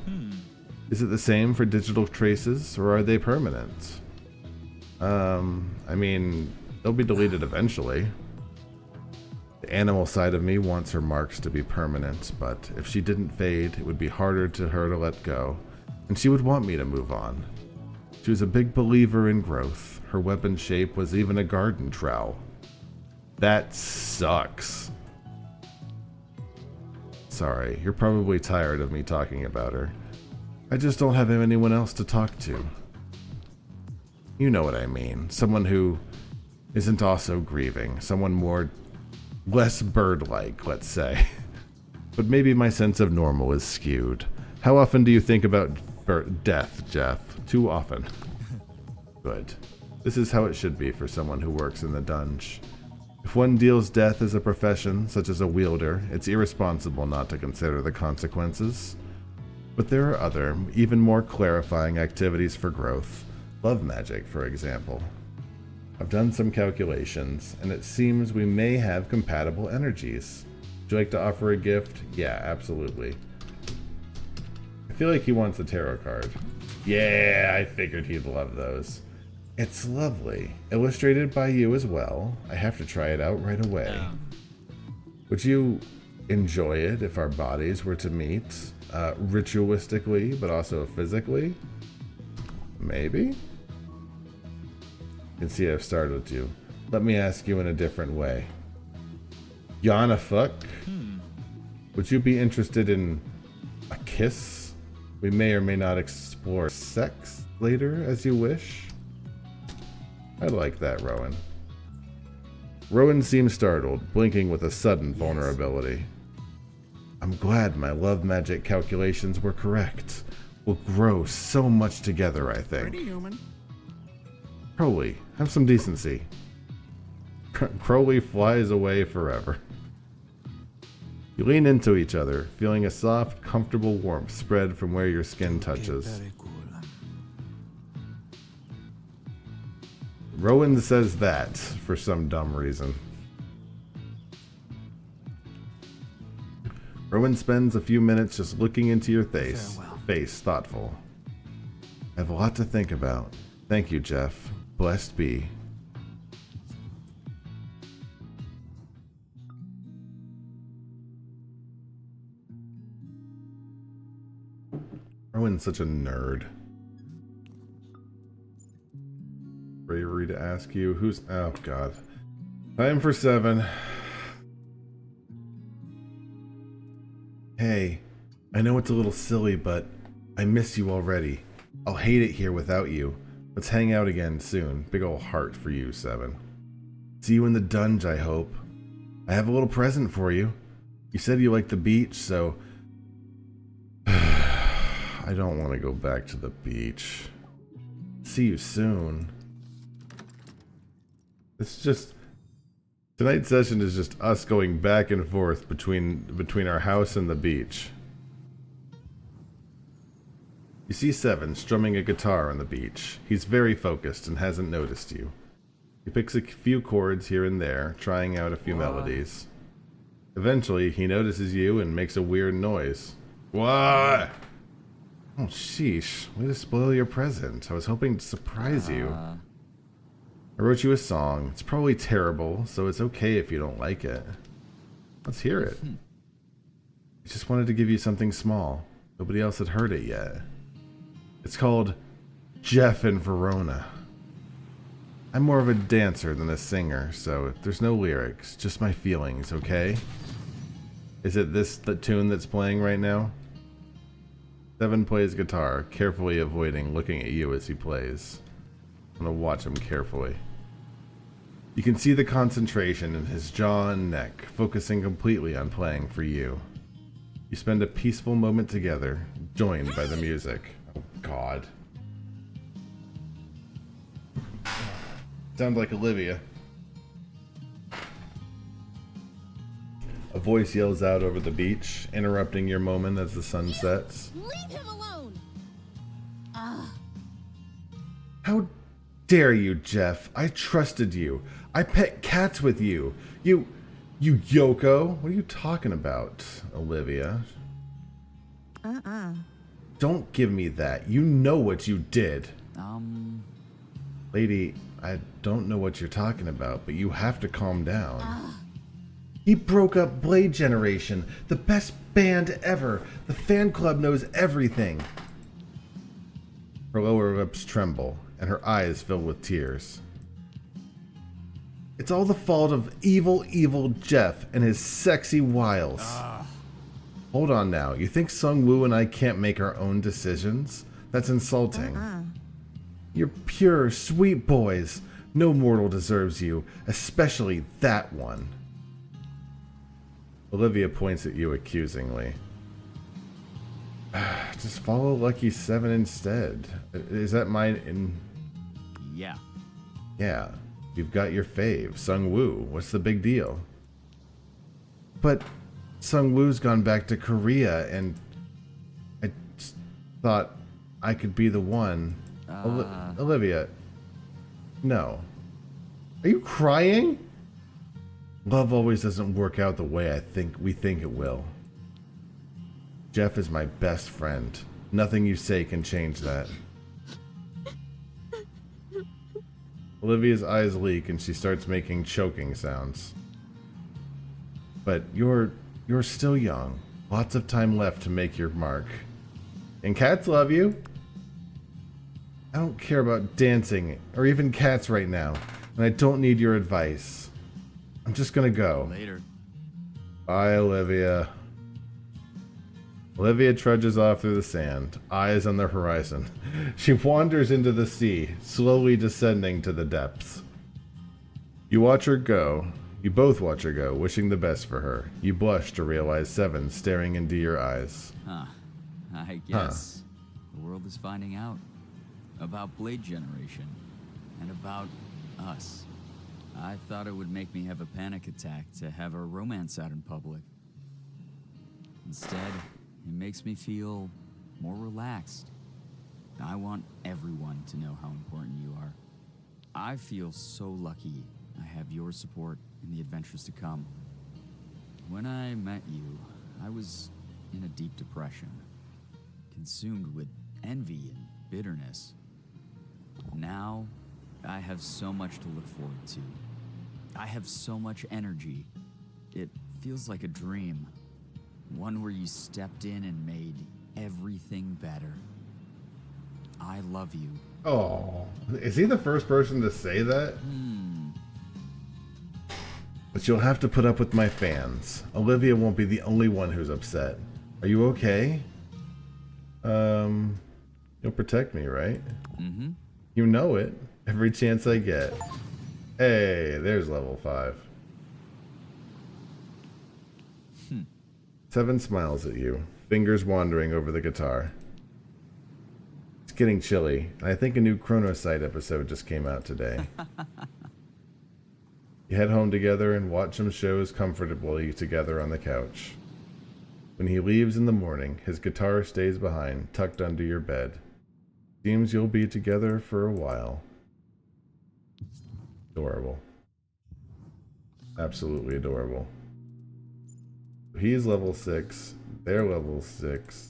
Is it the same for digital traces, or are they permanent? I mean, they'll be deleted eventually. The animal side of me wants her marks to be permanent, but if she didn't fade, it would be harder to her to let go, and she would want me to move on. She was a big believer in growth. Her weapon shape was even a garden trowel. That sucks. Sorry, you're probably tired of me talking about her. I just don't have anyone else to talk to. You know what I mean. Someone who isn't also grieving. Someone less bird-like, let's say. But maybe my sense of normal is skewed. How often do you think about death, Jeff? Too often. Good. This is how it should be for someone who works in the dungeon. If one deals death as a profession, such as a wielder, it's irresponsible not to consider the consequences. But there are other, even more clarifying activities for growth. Love magic, for example. I've done some calculations, and it seems we may have compatible energies. Would you like to offer a gift? Yeah, absolutely. I feel like he wants a tarot card. Yeah, I figured he'd love those. It's lovely. Illustrated by you as well. I have to try it out right away. Would you enjoy it if our bodies were to meet? Ritualistically, but also physically? Maybe? You can see I've startled you. Let me ask you in a different way. Yana fuck? Would you be interested in a kiss? We may or may not explore sex later as you wish. I like that, Rowan. Rowan seems startled, blinking with a sudden vulnerability. I'm glad my love magic calculations were correct. We'll grow so much together, I think. Pretty human. Crowley, have some decency. Crowley flies away forever. You lean into each other, feeling a soft, comfortable warmth spread from where your skin touches. Very cool. Rowan says that for some dumb reason. Rowan spends a few minutes just looking into your face, thoughtful. I have a lot to think about. Thank you, Jeff. Blessed be. Rowan's such a nerd. Bravery to ask you who's... Oh, God. Time for 7. Hey, I know it's a little silly, but I miss you already. I'll hate it here without you. Let's hang out again soon. Big ol' heart for you, 7. See you in the dungeon, I hope. I have a little present for you. You said you liked the beach, so... I don't want to go back to the beach. See you soon. It's just... Tonight's session is just us going back and forth between our house and the beach. You see 7 strumming a guitar on the beach. He's very focused and hasn't noticed you. He picks a few chords here and there, trying out a few melodies. Eventually, he notices you and makes a weird noise. What? Oh, sheesh. Way to spoil your present. I was hoping to surprise you. I wrote you a song. It's probably terrible, so it's okay if you don't like it. Let's hear it. I just wanted to give you something small. Nobody else had heard it yet. It's called Jeff in Verona. I'm more of a dancer than a singer, so there's no lyrics, just my feelings, okay? Is it the tune that's playing right now? 7 plays guitar, carefully avoiding looking at you as he plays. I'm gonna watch him carefully. You can see the concentration in his jaw and neck, focusing completely on playing for you. You spend a peaceful moment together, joined by the music. Oh, God. Sounds like Olivia. A voice yells out over the beach, interrupting your moment as the sun sets. Leave him alone! How dare you, Jeff? I trusted you. I pet cats with you. You Yoko? What are you talking about, Olivia? Uh-uh. Don't give me that. You know what you did. Lady, I don't know what you're talking about, but you have to calm down. He broke up Blade Generation, the best band ever. The fan club knows everything. Her lower lips tremble, and her eyes fill with tears. It's all the fault of evil, evil Jeff and his sexy wiles. Hold on now. You think Sung Woo and I can't make our own decisions? That's insulting. You're pure, sweet boys. No mortal deserves you, especially that one. Olivia points at you accusingly. Just follow Lucky 7 instead. Is that mine? Yeah. Yeah. You've got your fave, Sung Woo. What's the big deal? But Sung Woo's gone back to Korea, and I just thought I could be the one. Olivia. No. Are you crying? Love always doesn't work out the way we think it will. Jeff is my best friend. Nothing you say can change that. Olivia's eyes leak and she starts making choking sounds. But you're still young. Lots of time left to make your mark. And cats love you. I don't care about dancing or even cats right now, and I don't need your advice. I'm just gonna go. Later. Bye, Olivia. Olivia trudges off through the sand, eyes on the horizon. She wanders into the sea, slowly descending to the depths. You watch her go. You both watch her go, wishing the best for her. You blush to realize Seven staring into your eyes. Huh. I guess the world is finding out about Blade Generation and about us. I thought it would make me have a panic attack to have our romance out in public. Instead, it makes me feel more relaxed. I want everyone to know how important you are. I feel so lucky I have your support in the adventures to come. When I met you, I was in a deep depression, consumed with envy and bitterness. Now, I have so much to look forward to. I have so much energy. It feels like a dream. One where you stepped in and made everything better. I love you. Oh, is he the first person to say that? But you'll have to put up with my fans. Olivia won't be the only one who's upset. Are you okay? You'll protect me, right? Mm-hmm. You know it. Every chance I get. Hey, there's level 5. Seven smiles at you, fingers wandering over the guitar. It's getting chilly, and I think a new Chronosite episode just came out today. You head home together and watch some shows comfortably together on the couch. When he leaves in the morning, his guitar stays behind, tucked under your bed. Seems you'll be together for a while. Adorable. Absolutely adorable. He's level 6. They're level 6.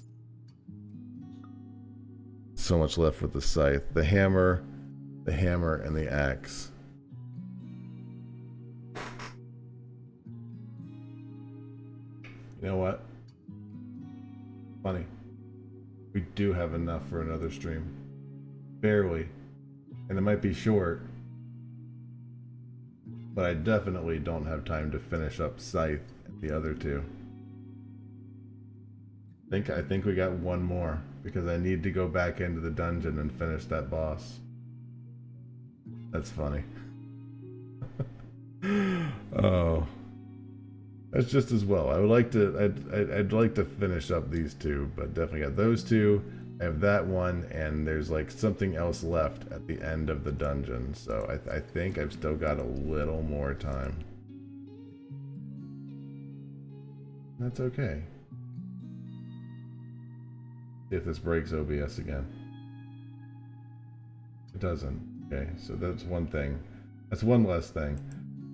So much left with the scythe. The hammer, and the axe. You know what? Funny. We do have enough for another stream. Barely. And it might be short. But I definitely don't have time to finish up Scythe and the other two. I think we got one more, because I need to go back into the dungeon and finish that boss. That's funny. Oh. That's just as well. I would like to I'd like to finish up these two, but definitely got those two. I have that one, and there's like something else left at the end of the dungeon, so I think I've still got a little more time. That's okay. See if this breaks OBS again. It doesn't. Okay, so that's one thing. That's one less thing.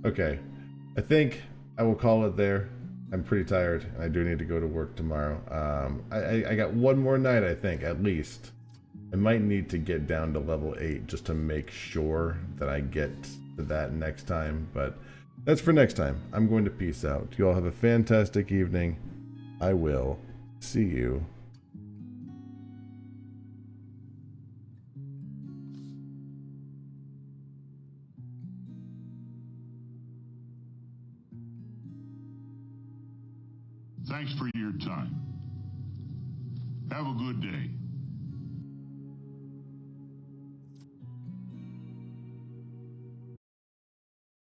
Okay, I think I will call it there. I'm pretty tired, and I do need to go to work tomorrow. I got one more night, I think, at least. I might need to get down to level 8 just to make sure that I get to that next time, but that's for next time. I'm going to peace out. You all have a fantastic evening. I will see you. Thanks for your time. Have a good day.